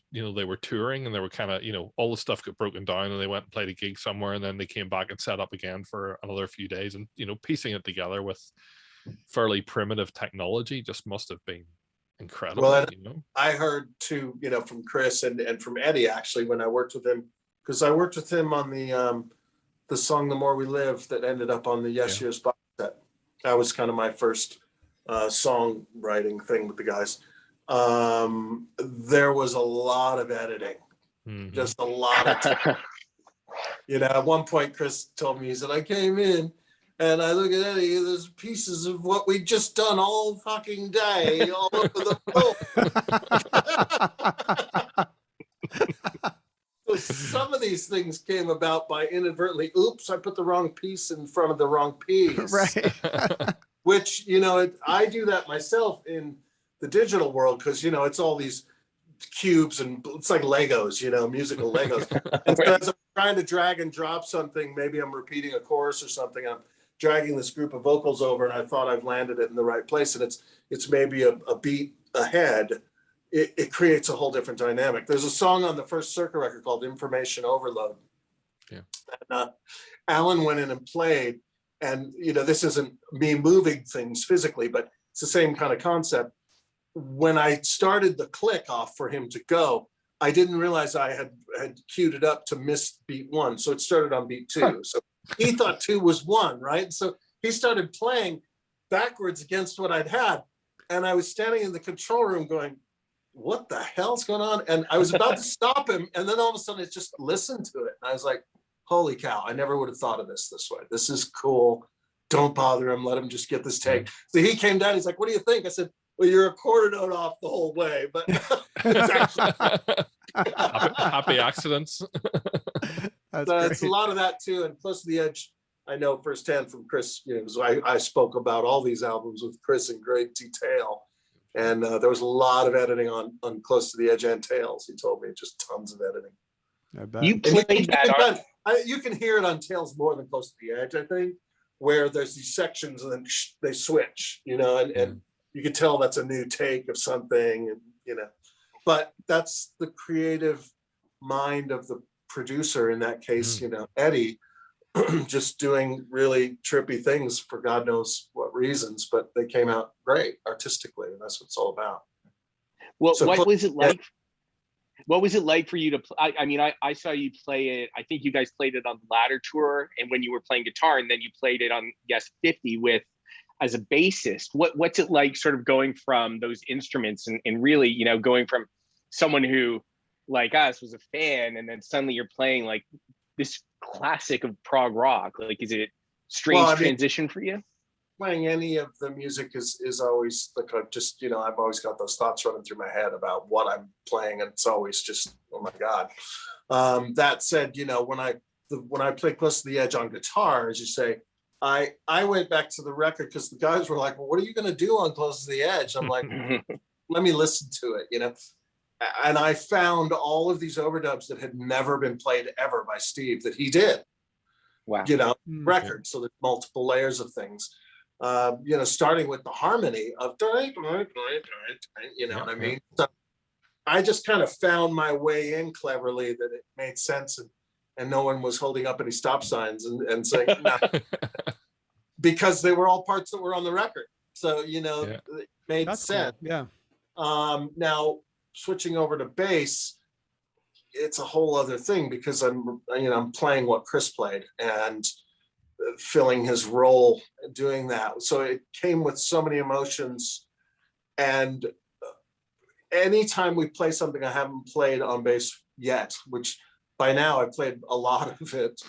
touring, and they were kind of, you know, all the stuff got broken down, and they went and played a gig somewhere, and then they came back and set up again for another few days, and, you know, piecing it together with fairly primitive technology just must have been incredible. Well, you know, I heard too, from Chris and from Eddie, actually, when I worked with him, because I worked with him on the song "The More We Live" that ended up on the Yes Years box set. That was kind of my first songwriting thing with the guys. There was a lot of editing, just a lot of time. At one point, Chris told me, he said, I came in and I look at Eddie, there's pieces of what we just done all fucking day all over the floor. So some of these things came about by inadvertently, oops, I put the wrong piece in front of the wrong piece. Right. Which, I do that myself in the digital world because, it's all these cubes and it's like Legos, musical Legos. And so as I'm trying to drag and drop something, maybe I'm repeating a chorus or something, I'm dragging this group of vocals over and I thought I've landed it in the right place and it's maybe a beat ahead. It creates a whole different dynamic. There's a song on the first Circa record called Information Overload. Yeah. And Alan went in and played, and this isn't me moving things physically, but it's the same kind of concept. When I started the click off for him to go, I didn't realize I had queued it up to miss beat 1. So it started on beat 2. So he thought 2 was 1, right? So he started playing backwards against what I'd had. And I was standing in the control room going, what the hell's going on? And I was about to stop him. And then all of a sudden it just listened to it. And I was like, holy cow, I never would have thought of this way. This is cool. Don't bother him. Let him just get this take. So he came down. He's like, what do you think? I said, well, you're a quarter note off the whole way, but it's actually happy accidents. It's a lot of that too. And Close to the Edge, I know firsthand from Chris, because I spoke about all these albums with Chris in great detail. And there was a lot of editing on Close to the Edge and Tales. He told me just tons of editing. I bet. You played that. You can hear it on Tales more than Close to the Edge, I think, where there's these sections and then they switch, and you can tell that's a new take of something, and but that's the creative mind of the producer in that case, Eddie, just doing really trippy things for God knows what reasons, but they came out great artistically, and that's what it's all about. Well, so what was it like? What was it like for you to play? I saw you play it. I think you guys played it on the Ladder tour, and when you were playing guitar, and then you played it on Yes 50 as a bassist. What's it like sort of going from those instruments and really, going from someone who like us was a fan, and then suddenly you're playing like this classic of prog rock? Like, is it a strange transition for you? Playing any of the music is always like I've always got those thoughts running through my head about what I'm playing, and it's always just, oh my God. That said, when I play Close to the Edge on guitar, as you say, I went back to the record because the guys were like, well, what are you going to do on Close to the Edge? I'm like, let me listen to it, And I found all of these overdubs that had never been played ever by Steve that he did. Wow. Records. So there's multiple layers of things. Starting with the harmony of, what I mean? So I just kind of found my way in cleverly that it made sense, and no one was holding up any stop signs and saying, no, because they were all parts that were on the record. So, it made That's sense. Cool. Yeah. Now switching over to bass, it's a whole other thing because I'm playing what Chris played and filling his role doing that. So it came with so many emotions, and anytime we play something I haven't played on bass yet, which by now I've played a lot of it,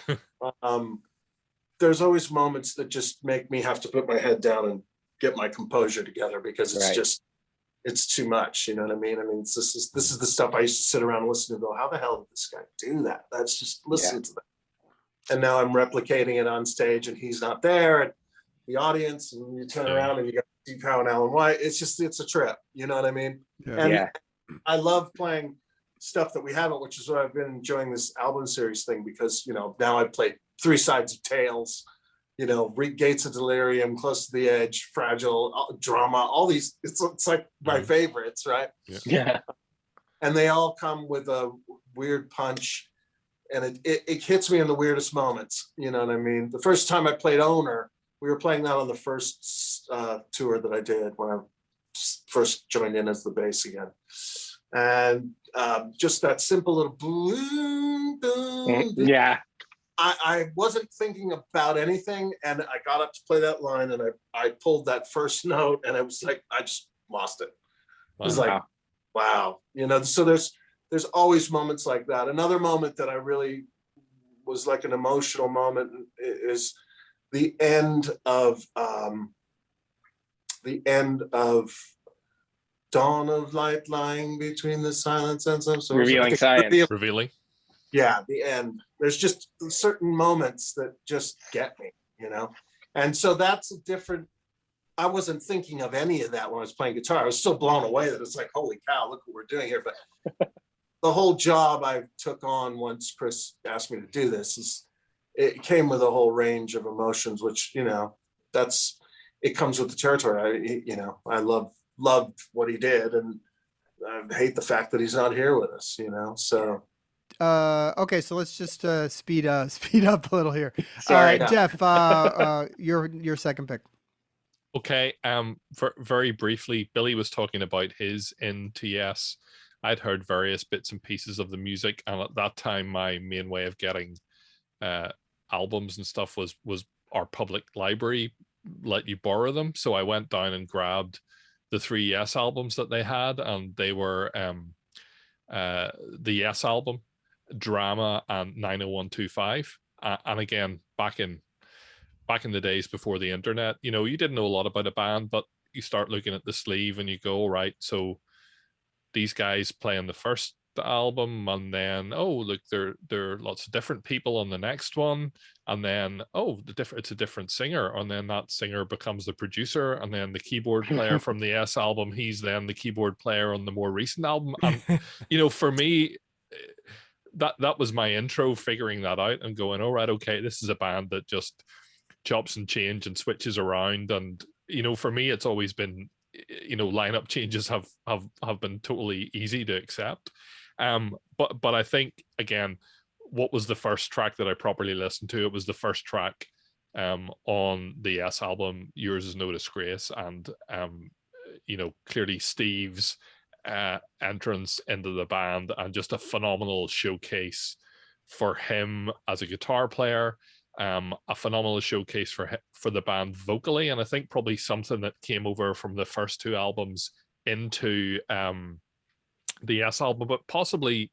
there's always moments that just make me have to put my head down and get my composure together because it's it's too much. You know what I mean? This is the stuff I used to sit around and listen to, go, how the hell did this guy do that? That's just listen to that. And now I'm replicating it on stage, and he's not there, and the audience, and you turn around and you got Steve Howe and Alan White. It's a trip. You know what I mean? Yeah. And I love playing stuff that we haven't, which is what I've been enjoying this album series thing, because now I've played 3 sides of Tales, Gates of Delirium, Close to the Edge, Fragile, Drama, all these. It's like my favorites, right? Yeah. And they all come with a weird punch, and it hits me in the weirdest moments. You know what I mean? The first time I played Owner, we were playing that on the first tour that I did when I first joined in as the bass again. And just that simple little boom, boom, boom. Yeah. I wasn't thinking about anything, and I got up to play that line, and I pulled that first note, and it was like I just lost it. It was like, wow, you know. So there's always moments like that. Another moment that I really was like an emotional moment is the end of Dawn of Light lying between the silence and some sort Revealing science. Revealing. Yeah, the end. There's just certain moments that just get me, you know? And so that's a different, I wasn't thinking of any of that when I was playing guitar. I was still blown away that it's like, holy cow, look what we're doing here. But the whole job I took on once Chris asked me to do this is, it came with a whole range of emotions, which, you know, it comes with the territory. I love what he did, and I hate the fact that he's not here with us, you know, so. Okay, so let's just speed up a little here. Sorry. Jeff, your second pick. Okay, very briefly, Billy was talking about his into Yes. I'd heard various bits and pieces of the music, and at that time, my main way of getting albums and stuff was our public library let you borrow them. So I went down and grabbed the 3 Yes albums that they had, and they were the Yes album, Drama, and 90125. And again, back in the days before the internet, you know, you didn't know a lot about a band, but you start looking at the sleeve and you go, right, so these guys play on the first album, and then look, there are lots of different people on the next one, and then it's a different singer, and then that singer becomes the producer, and then the keyboard player from the S album, he's then the keyboard player on the more recent album. And you know, for me, that was my intro, figuring that out and going, all right, okay, this is a band that just chops and change and switches around. And you know, for me, it's always been, you know, lineup changes have been totally easy to accept. But I think, again, what was the first track that I properly listened to? It was the first track on the Yes album, Yours Is No Disgrace. And you know, clearly Steve's entrance into the band, and just a phenomenal showcase for him as a guitar player, a phenomenal showcase for the band vocally, and I think probably something that came over from the first 2 albums into the Yes album, but possibly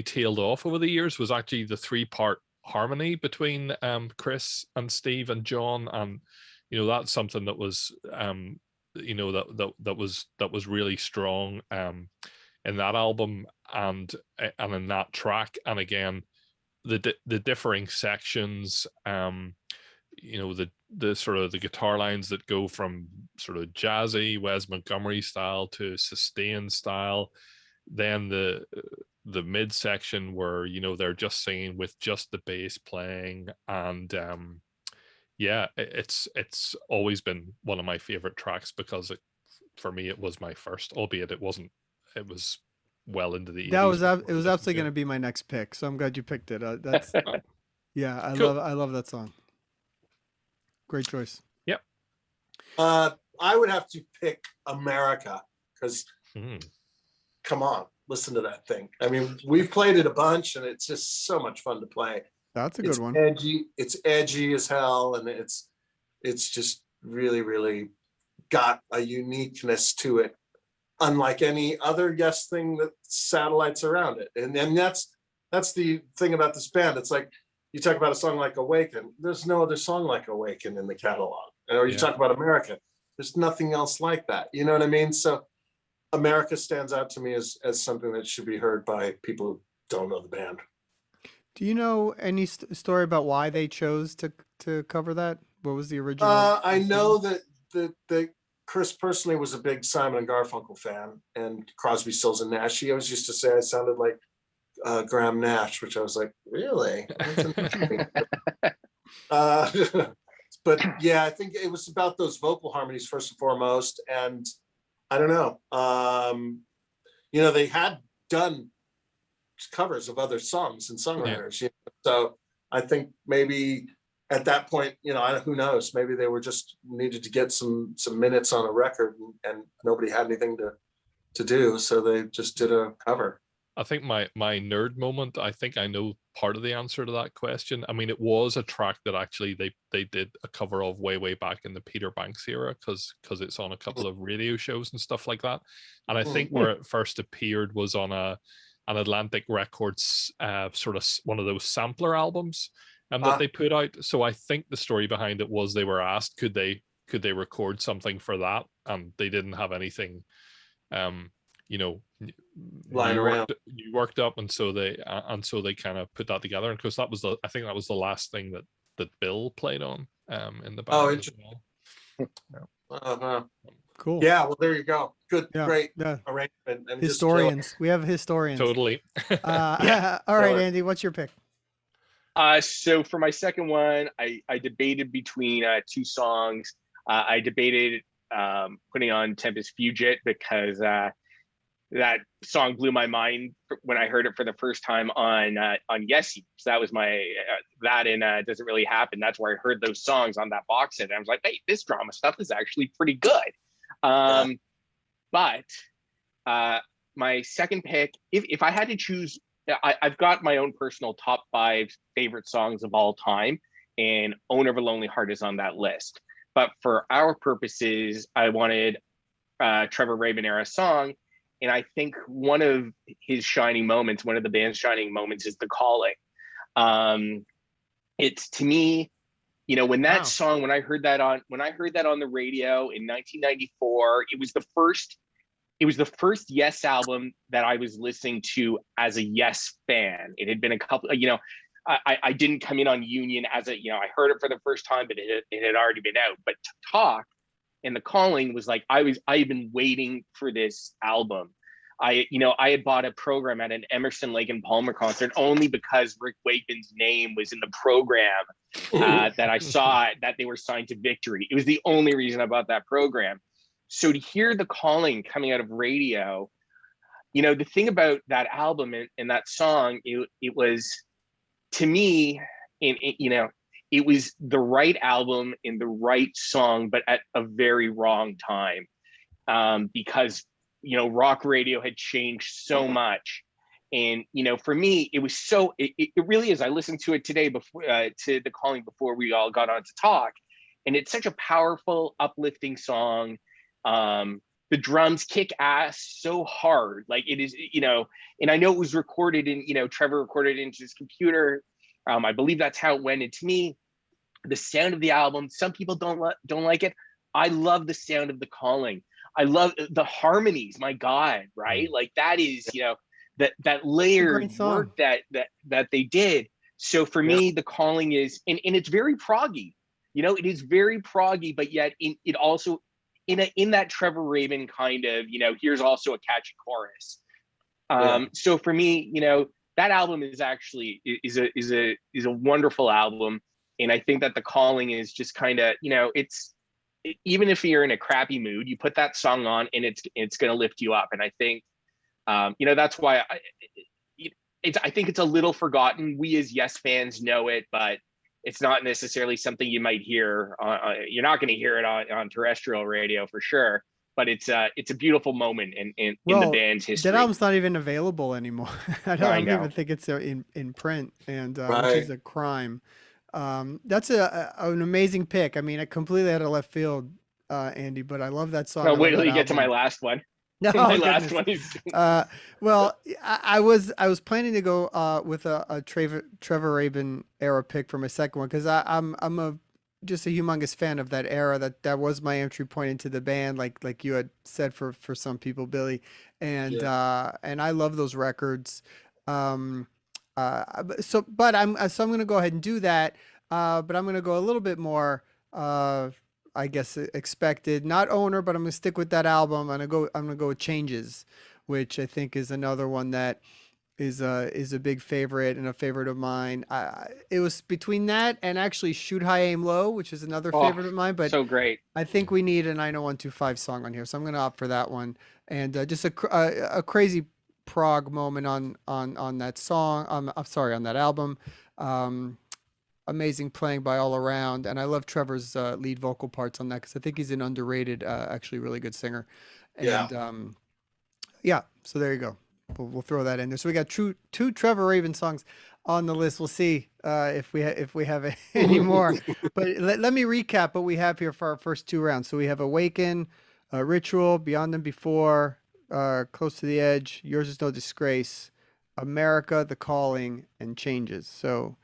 tailed off over the years, was actually the 3-part harmony between Chris and Steve and John. And you know, that's something that was you know, that was really strong in that album and in that track. And again, the differing sections, you know, the sort of the guitar lines that go from sort of jazzy Wes Montgomery style to sustained style, then the midsection where, you know, they're just singing with just the bass playing. And yeah, it's always been one of my favorite tracks, because for me it was my first, albeit it wasn't, it was well into the 80s. It was absolutely going to be my next pick, so I'm glad you picked it. That's yeah, I Cool. love that song. Great choice. Yep. I would have to pick America, because come on, listen to that thing. I mean, we've played it a bunch, and it's just so much fun to play. That's a good one. It's edgy as hell, and it's just really, really got a uniqueness to it, unlike any other Yes thing that satellites around it. And that's the thing about this band. It's like, you talk about a song like Awaken, there's no other song like Awaken in the catalog. Or you talk about America, there's nothing else like that. You know what I mean? So America stands out to me as something that should be heard by people who don't know the band. Do you know any story about why they chose to cover that? What was the original? I know that Chris personally was a big Simon and Garfunkel fan, and Crosby, Stills and Nash. He always used to say I sounded like Graham Nash, which I was like, really? But yeah, I think it was about those vocal harmonies first and foremost. And I don't know, you know, they had done covers of other songs and songwriters. You know? So I think maybe at that point, who knows? Maybe they were just needed to get some minutes on a record, and nobody had anything to do, so they just did a cover. I think my nerd moment, I think I know part of the answer to that question. I mean, it was a track that actually they did a cover of way back in the Peter Banks era, because it's on a couple of radio shows and stuff like that. And I think where it first appeared was on an Atlantic Records sort of one of those sampler albums that they put out. So I think the story behind it was they were asked could they record something for that, and they didn't have anything lying around. You worked up, and so they kind of put that together. And because I think that was the last thing that Bill played on in the band. Oh, interesting. Cool. Yeah, well, there you go. Good, great arrangement. And historians. We have historians. Totally. All right, Andy, what's your pick? So for my second one, I debated between two songs. I debated putting on Tempest Fugit because that song blew my mind when I heard it for the first time on Yesi. So that was my that and Does It Really Happen? That's where I heard those songs on that box set. And I was like, hey, this drama stuff is actually pretty good. But my second pick, if I had to choose, I've got my own personal top 5 favorite songs of all time, and Owner of a Lonely Heart is on that list. But for our purposes, I wanted Trevor Rabin era song. And I think one of his shining moments, one of the band's shining moments, is The Calling. It's, to me, when that song, when I heard that on the radio in 1994, it was the first Yes album that I was listening to as a Yes fan. It had been a couple, I didn't come in on Union as I heard it for the first time, but it had already been out. But Talk and The Calling was like, I had been waiting for this album. I had bought a program at an Emerson, Lake and Palmer concert only because Rick Wakeman's name was in the program that I saw that they were signed to Victory. It was the only reason I bought that program. So to hear The Calling coming out of radio, the thing about that album and that song, it was, to me, it was the right album in the right song, but at a very wrong time, because rock radio had changed so much. And for me, it was it really is. I listened to it today before to The Calling before we all got on to talk, and it's such a powerful, uplifting song. The drums kick ass so hard, like it is, and I know it was recorded in, Trevor recorded it into his computer. I believe that's how it went. And to me, the sound of the album, some people don't like it. I love the sound of The Calling. I love the harmonies. My God, right? Like that is, that layered work that they did. So for me, The Calling is, and it's very proggy. It is very proggy, but yet it also in that Trevor Rabin kind of, here's also a catchy chorus. So for me, that album is actually is a wonderful album, and I think that The Calling is just kind of, it's, even if you're in a crappy mood, you put that song on and it's going to lift you up. And I think, that's why I think it's a little forgotten. We as Yes fans know it, but it's not necessarily something you might hear. You're not going to hear it on terrestrial radio for sure. But it's a beautiful moment in the band's history. That album's not even available anymore. I don't even think it's in print, and which is a crime. That's an amazing pick. I mean, I completely out of left field, Andy, but I love that song. No, wait till you get to my last one. No, my last one is. Well, I was planning to go with a Trevor Rabin era pick for my second one, because I'm just a humongous fan of that era. That was my entry point into the band, like you had said for some people, Billy, and I love those records. So I'm gonna go ahead and do that, but I'm gonna go a little bit more I guess expected, not Owner, but I'm gonna stick with that album. I'm gonna go with Changes, which I think is another one that is a big favorite and a favorite of mine. It was between that and actually Shoot High Aim Low, which is another favorite of mine, but so great. I think we need a 90125 song on here, so I'm gonna opt for that one. And just a crazy prog moment on that song. I'm sorry, on that album. amazing playing by all around. And I love Trevor's lead vocal parts on that because I think he's an underrated, actually really good singer. Yeah. And yeah, so there you go. We'll throw that in there. So we got two Trevor Raven songs on the list. We'll see if we have any more. But let me recap what we have here for our first two rounds. So we have Awaken, Ritual, Beyond and Before, Close to the Edge, Yours Is No Disgrace, America, The Calling, and Changes. So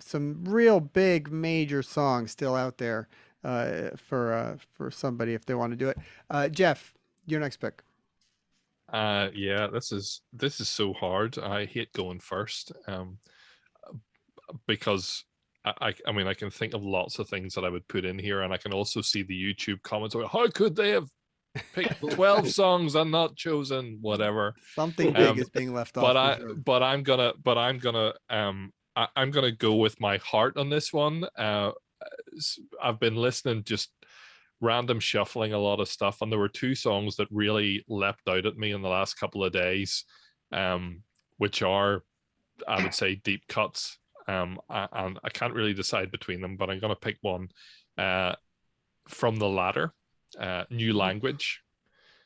some real big major songs still out there for somebody if they want to do it. Jeff, your next pick. Yeah, this is so hard. I hate going first, because I mean I can think of lots of things that I would put in here, and I can also see the YouTube comments about how could they have picked 12 songs and not chosen whatever. Something big is being left off. I'm gonna go with my heart on this one. I've been listening, just random shuffling a lot of stuff, and there were two songs that really leapt out at me in the last couple of days, which are, I would say, deep cuts, and I can't really decide between them, but I'm going to pick one from the latter, New Language,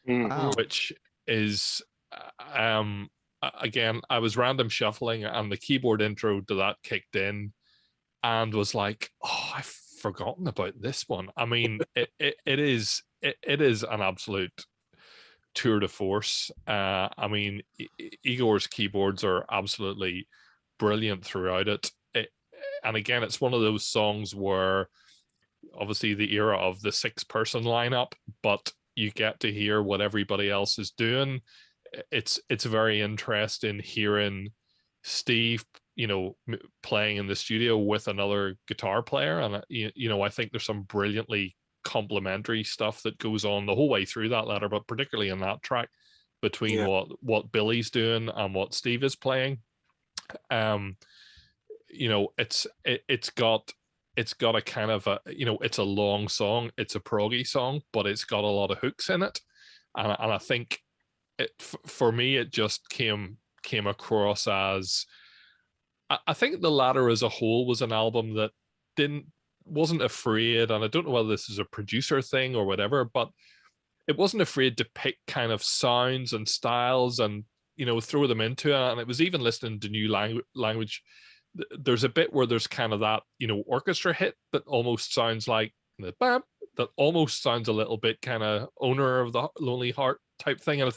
Wow. which is again, I was random shuffling and the keyboard intro to that kicked in and was like, oh, I've forgotten about this one. I mean, it is an absolute tour de force. I mean, Igor's keyboards are absolutely brilliant throughout it. And again, it's one of those songs where obviously the era of the 6-person lineup, but you get to hear what everybody else is doing. It's very interesting hearing Steve, playing in the studio with another guitar player, and I think there's some brilliantly complementary stuff that goes on the whole way through that letter, but particularly in that track between what Billy's doing and what Steve is playing. It's got a kind of a, it's a long song, it's a proggy song, but it's got a lot of hooks in it, and I think for me it just came across as, I think the latter as a whole was an album that wasn't afraid, and I don't know whether this is a producer thing or whatever, but it wasn't afraid to pick kind of sounds and styles and throw them into it. And it was even listening to New Language. There's a bit where there's kind of that orchestra hit that almost sounds like that almost sounds a little bit kind of Owner of the Lonely Heart type thing. And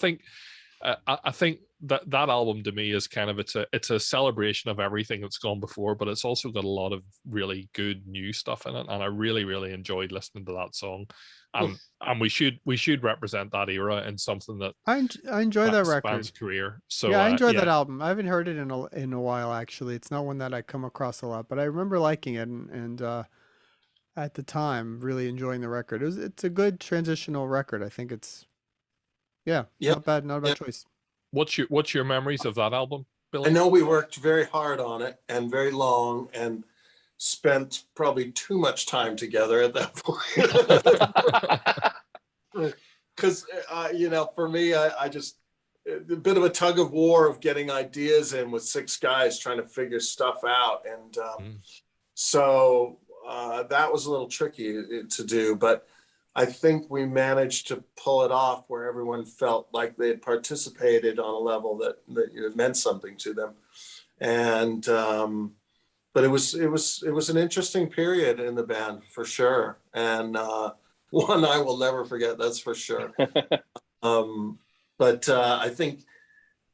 I think that album to me is kind of, it's a celebration of everything that's gone before, but it's also got a lot of really good new stuff in it, and I really, really enjoyed listening to that song. And we should represent that era in something that I enjoy that record. Spans career. So yeah, I enjoy that album. I haven't heard it in a while actually. It's not one that I come across a lot, but I remember liking it and at the time really enjoying the record. It's a good transitional record. I think it's not bad choice. What's your memories of that album, Billy? I know we worked very hard on it and very long and spent probably too much time together at that point. Because, for me, I just, a bit of a tug of war of getting ideas in with 6 guys trying to figure stuff out. And so that was a little tricky to do, but I think we managed to pull it off where everyone felt like they had participated on a level that it meant something to them. And, but it was an interesting period in the band for sure. And one I will never forget, that's for sure. But I think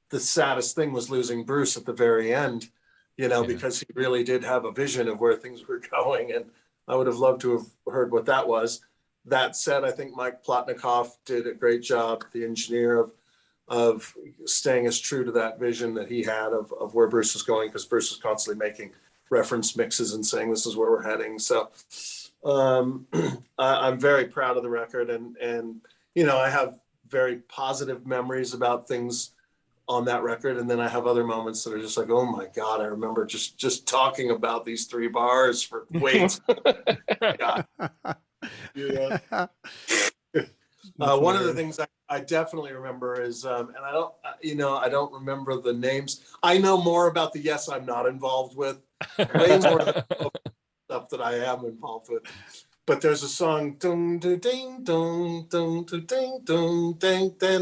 the saddest thing was losing Bruce at the very end, because he really did have a vision of where things were going. And I would have loved to have heard what that was. That said, I think Mike Plotnikoff did a great job, the engineer, of staying as true to that vision that he had of where Bruce was going, because Bruce was constantly making reference mixes and saying this is where we're heading. So I'm very proud of the record, and I have very positive memories about things on that record, and then I have other moments that are just like, oh my God, I remember just talking about these 3 bars for wait. One of the things I definitely remember is, and I don't remember the names. I know more about the Yes I'm Not Involved With way more than stuff that I am involved with. But there's a song, dum ding ding dum dum ding dum ding ding.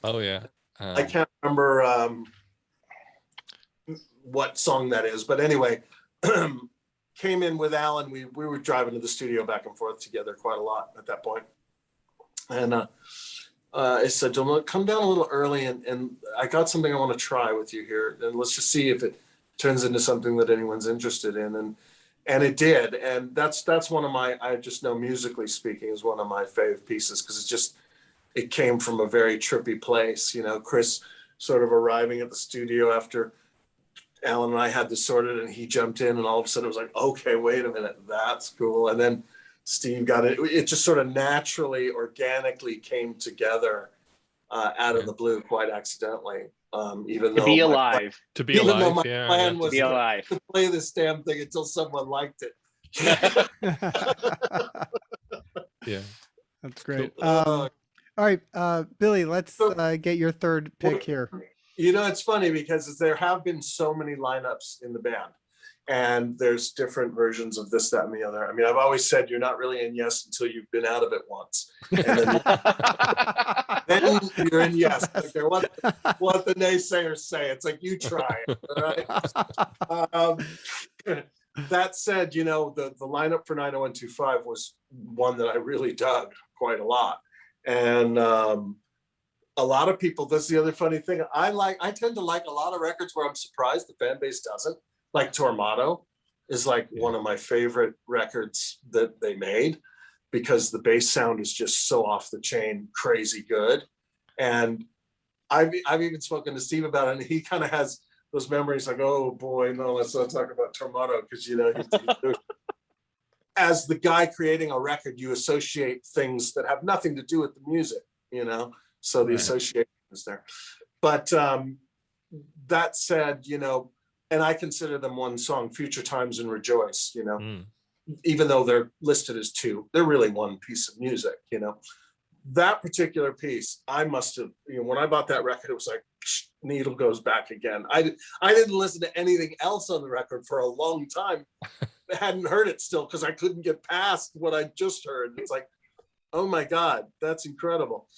Oh yeah. I can't remember what song that is, but anyway, came in with Alan. We were driving to the studio back and forth together quite a lot at that point, and I said, "Don't come down a little early, and I got something I want to try with you here, and let's just see if it turns into something that anyone's interested in." And it did, and that's one of my, I just know musically speaking is one of my fave pieces, because it came from a very trippy place. You know, Chris sort of arriving at the studio after Alan and I had this sorted, and he jumped in, and all of a sudden it was like, okay, wait a minute, that's cool. And then Steve got it. It just sort of naturally, organically came together out of the blue, quite accidentally. Even to though be alive, to be alive, my yeah, plan yeah. was to be alive. to play this damn thing until someone liked it. Yeah, That's great. Cool. All right, Billy, let's get your third pick here. You know, it's funny because there have been so many lineups in the band, and there's different versions of this, that, and the other. I mean, I've always said you're not really in Yes until you've been out of it once. And then you're in Yes. I don't care what the naysayers say. It's like, you try it, all right? That said, you know, the lineup for 90125 was one that I really dug quite a lot. And a lot of people, that's the other funny thing. I tend to like a lot of records where I'm surprised the fan base doesn't. Like Tormato is like one of my favorite records that they made, because the bass sound is just so off the chain, crazy good. And I've even spoken to Steve about it, and he kind of has those memories like, oh boy, no, let's not talk about Tormato, because, you know, as the guy creating a record, you associate things that have nothing to do with the music, you know? So the association is there. But that said, you know, and I consider them one song, Future Times and Rejoice, you know, even though they're listed as two, they're really one piece of music, you know. That particular piece, I must have, you know, when I bought that record, it was like, needle goes back again. I didn't listen to anything else on the record for a long time. I hadn't heard it still, because I couldn't get past what I just heard. It's like, oh my God, that's incredible.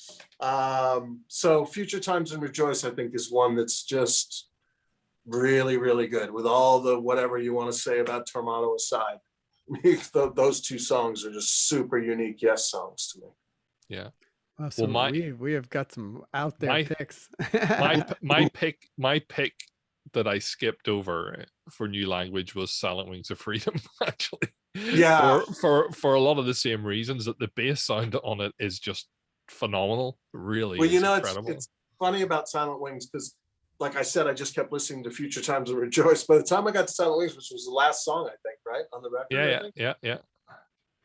So Future Times and Rejoice, I think, is one that's just really, really good, with all the whatever you want to say about Tormato aside. Those two songs are just super unique Yes songs to me. Yeah. So we have got some out there picks. my pick that I skipped over for New Language was Silent Wings of Freedom, actually. Yeah. For a lot of the same reasons, that the bass sound on it is just phenomenal. Really. Well, you know, incredible. it's funny about Silent Wings, because like I said, I just kept listening to Future Times and Rejoice. By the time I got to Silent Wings, which was the last song, I think, right, on the record. Yeah.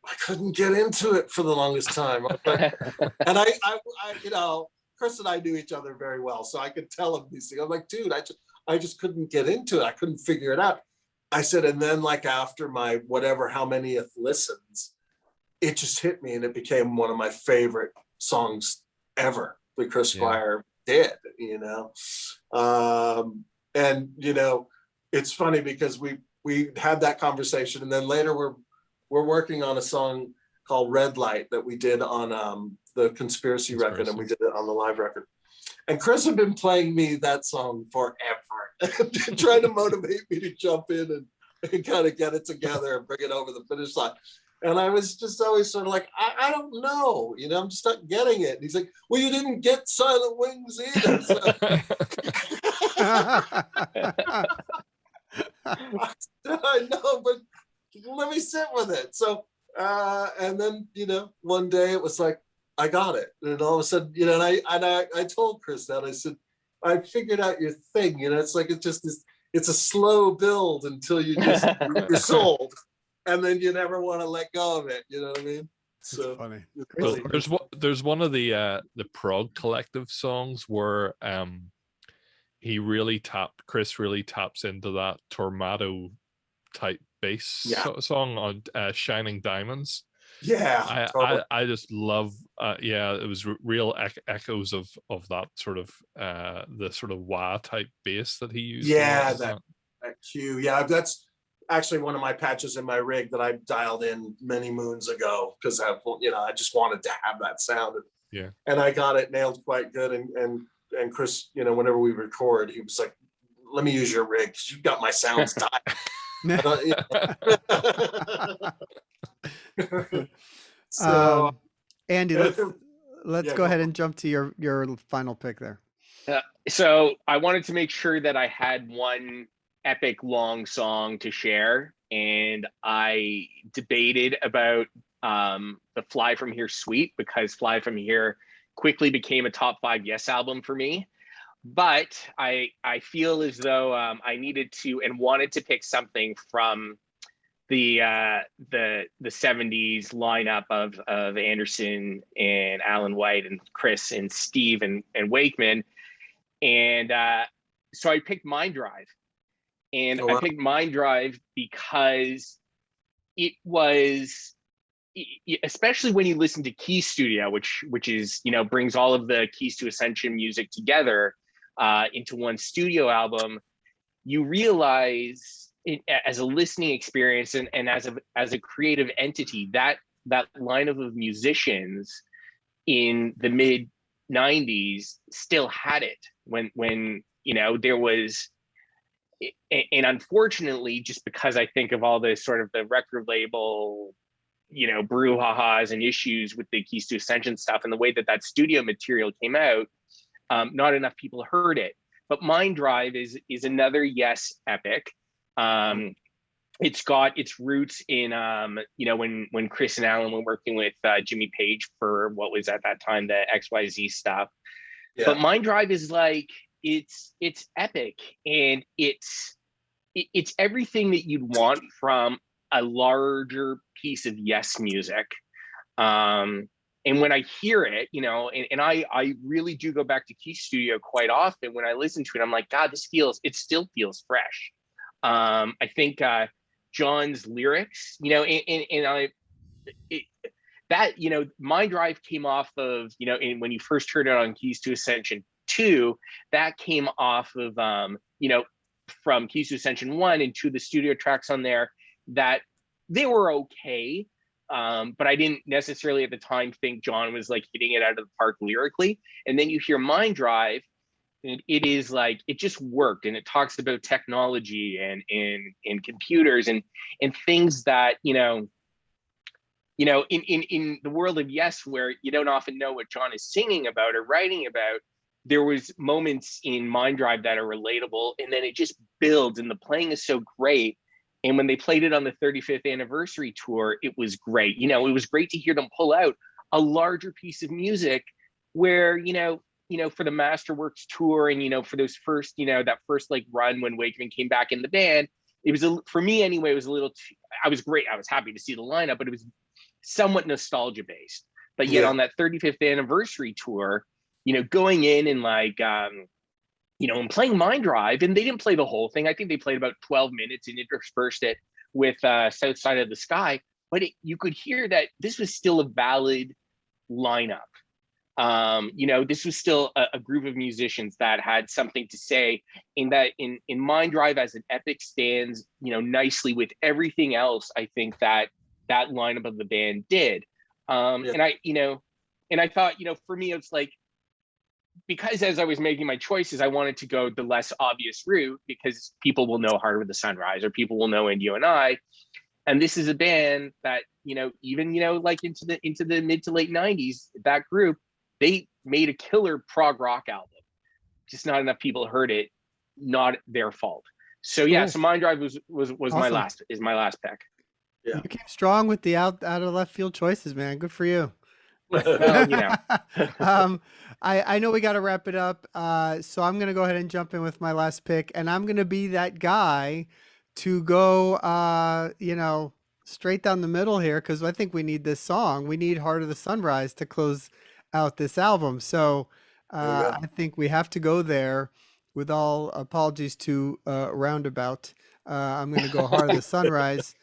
I couldn't get into it for the longest time. And I, you know, Chris and I knew each other very well, so I could tell him these things. I'm like, dude, I just couldn't get into it. I couldn't figure it out. I said, and then like after my whatever, how manyth listens, it just hit me, and it became one of my favorite songs ever that Chris Squire did, you know. And, you know, it's funny because we had that conversation, and then later we're working on a song called Red Light that we did on the Conspiracy record, and we did it on the live record. And Chris had been playing me that song forever, trying to motivate me to jump in and kind of get it together and bring it over the finish line. And I was just always sort of like, I don't know, you know, I'm just not getting it. And he's like, well, you didn't get Silent Wings either. So. I know, but let me sit with it. So, and then, you know, one day it was like, I got it. And all of a sudden, you know, and I told Chris that, I said, I figured out your thing. You know, it's like, it's a slow build until you're sold. And then you never want to let go of it. You know what I mean? So funny. Well, there's one of the Prog Collective songs where Chris really taps into that Tormato type bass song on Shining Diamonds. Yeah, totally. I just love yeah, it was real echoes of that sort of the sort of wah type bass that he used a lot Yeah, with that. that cue. Yeah, that's actually one of my patches in my rig that I dialed in many moons ago because I just wanted to have that sound. Yeah. And I got it nailed quite good. And Chris, whenever we record, he was like, "Let me use your rig because you've got my sounds dialed." So Andy, let's yeah, go go ahead on. and jump to your final pick there. So I wanted to make sure that I had one epic long song to share, and I debated about the Fly From Here suite, because Fly From Here quickly became a top 5 Yes album for me. But I feel as though I needed to and wanted to pick something from the 70s lineup of Anderson and Alan White and Chris and Steve and Wakeman. And so I picked Mind Drive. And Oh, I wow. picked Mind Drive because it was, especially when you listen to Key Studio, which is, brings all of the Keys to Ascension music together into one studio album, you realize as a listening experience and as a creative entity, that lineup of musicians in the mid 90s still had it when there was. And unfortunately, just because I think of all the sort of the record label brouhahas and issues with the Keys to Ascension stuff and the way that studio material came out, not enough people heard it. But Mind Drive is another Yes epic. It's got its roots in when Chris and Alan were working with Jimmy Page for what was at that time the XYZ stuff. Yeah. But Mind Drive is like it's epic, and it's everything that you'd want from a larger piece of Yes music. And when I hear it, and I really do go back to Key Studio quite often. When I listen to it, I'm like, God, it still feels fresh. I think John's lyrics, Mind Drive came off of, and when you first heard it on Keys to Ascension 2, that came off of, from Keys to Ascension 1 and 2, the studio tracks on there, that they were okay. But I didn't necessarily at the time think John was like hitting it out of the park lyrically. And then you hear Mind Drive, and it is like, it just worked. And it talks about technology and computers and things that, in the world of Yes, where you don't often know what John is singing about or writing about, there was moments in Mind Drive that are relatable, and then it just builds, and the playing is so great. And when they played it on the 35th anniversary tour, it was great. It was great to hear them pull out a larger piece of music where, for the Masterworks tour and, for those first, that first like run when Wakeman came back in the band, it was, for me anyway, it was a little, I was great. I was happy to see the lineup, but it was somewhat nostalgia based. But yet on that 35th anniversary tour, going in and like, and playing Mind Drive, and they didn't play the whole thing. I think they played about 12 minutes and interspersed it with South Side of the Sky. But you could hear that this was still a valid lineup. This was still a group of musicians that had something to say, in that in Mind Drive as an epic stands, nicely with everything else. I think that lineup of the band did. And I thought, for me, it's like, because as I was making my choices, I wanted to go the less obvious route, because people will know Harder with the Sunrise, or people will know Indio and I. And this is a band that, even, like into the mid to late 90s, that group, they made a killer prog rock album. Just not enough people heard it, not their fault. So yeah, Cool. So Mind Drive was Awesome. my last pick. Yeah. You came strong with the out of left field choices, man. Good for you. Well, I know we got to wrap it up. So I'm going to go ahead and jump in with my last pick, and I'm going to be that guy to go, straight down the middle here, because I think we need this song. We need Heart of the Sunrise to close out this album. So I think we have to go there. With all apologies to Roundabout, I'm going to go Heart of the Sunrise.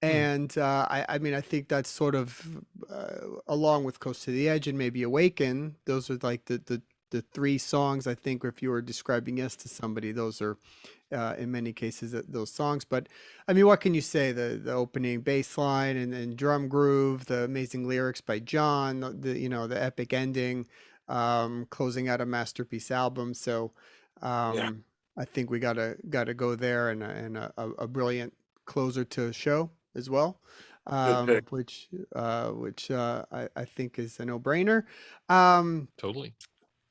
And I mean, I think that's sort of along with Coast to the Edge and maybe Awaken. Those are like the three songs. I think if you were describing Yes to somebody, those are in many cases those songs. But I mean, what can you say? The opening bass line and drum groove, the amazing lyrics by John, the epic ending, closing out a masterpiece album. So Yeah. I think we gotta go there, and a brilliant closer to a show as well, Good pick. which I think is a no-brainer. Um, Totally.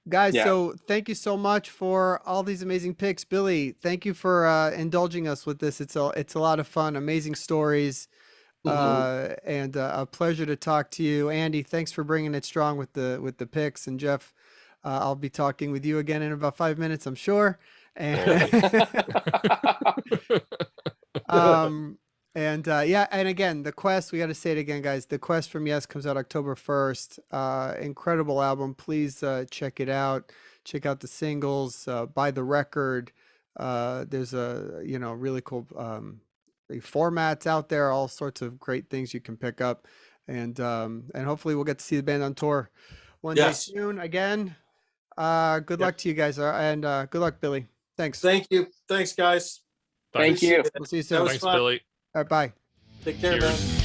Guys, Yeah. so thank you so much for all these amazing picks. Billy, thank you for indulging us with this. It's a lot of fun, amazing stories, and a pleasure to talk to you. Andy, thanks for bringing it strong with the picks. And Jeff, I'll be talking with you again in about 5 minutes, I'm sure. And yeah, and again, The Quest, we got to say it again, guys. The Quest from Yes comes out October 1st. Incredible album. Please check it out. Check out the singles, buy the record. There's a, really cool formats out there, all sorts of great things you can pick up. And hopefully we'll get to see the band on tour one day Yes. soon again. Good luck to you guys, and good luck, Billy. Thanks. Thank you. Thanks, guys. Thank you. Appreciate it. We'll see you That soon. was Thanks, fun. Billy. All right, bye. Take care, Cheers. man.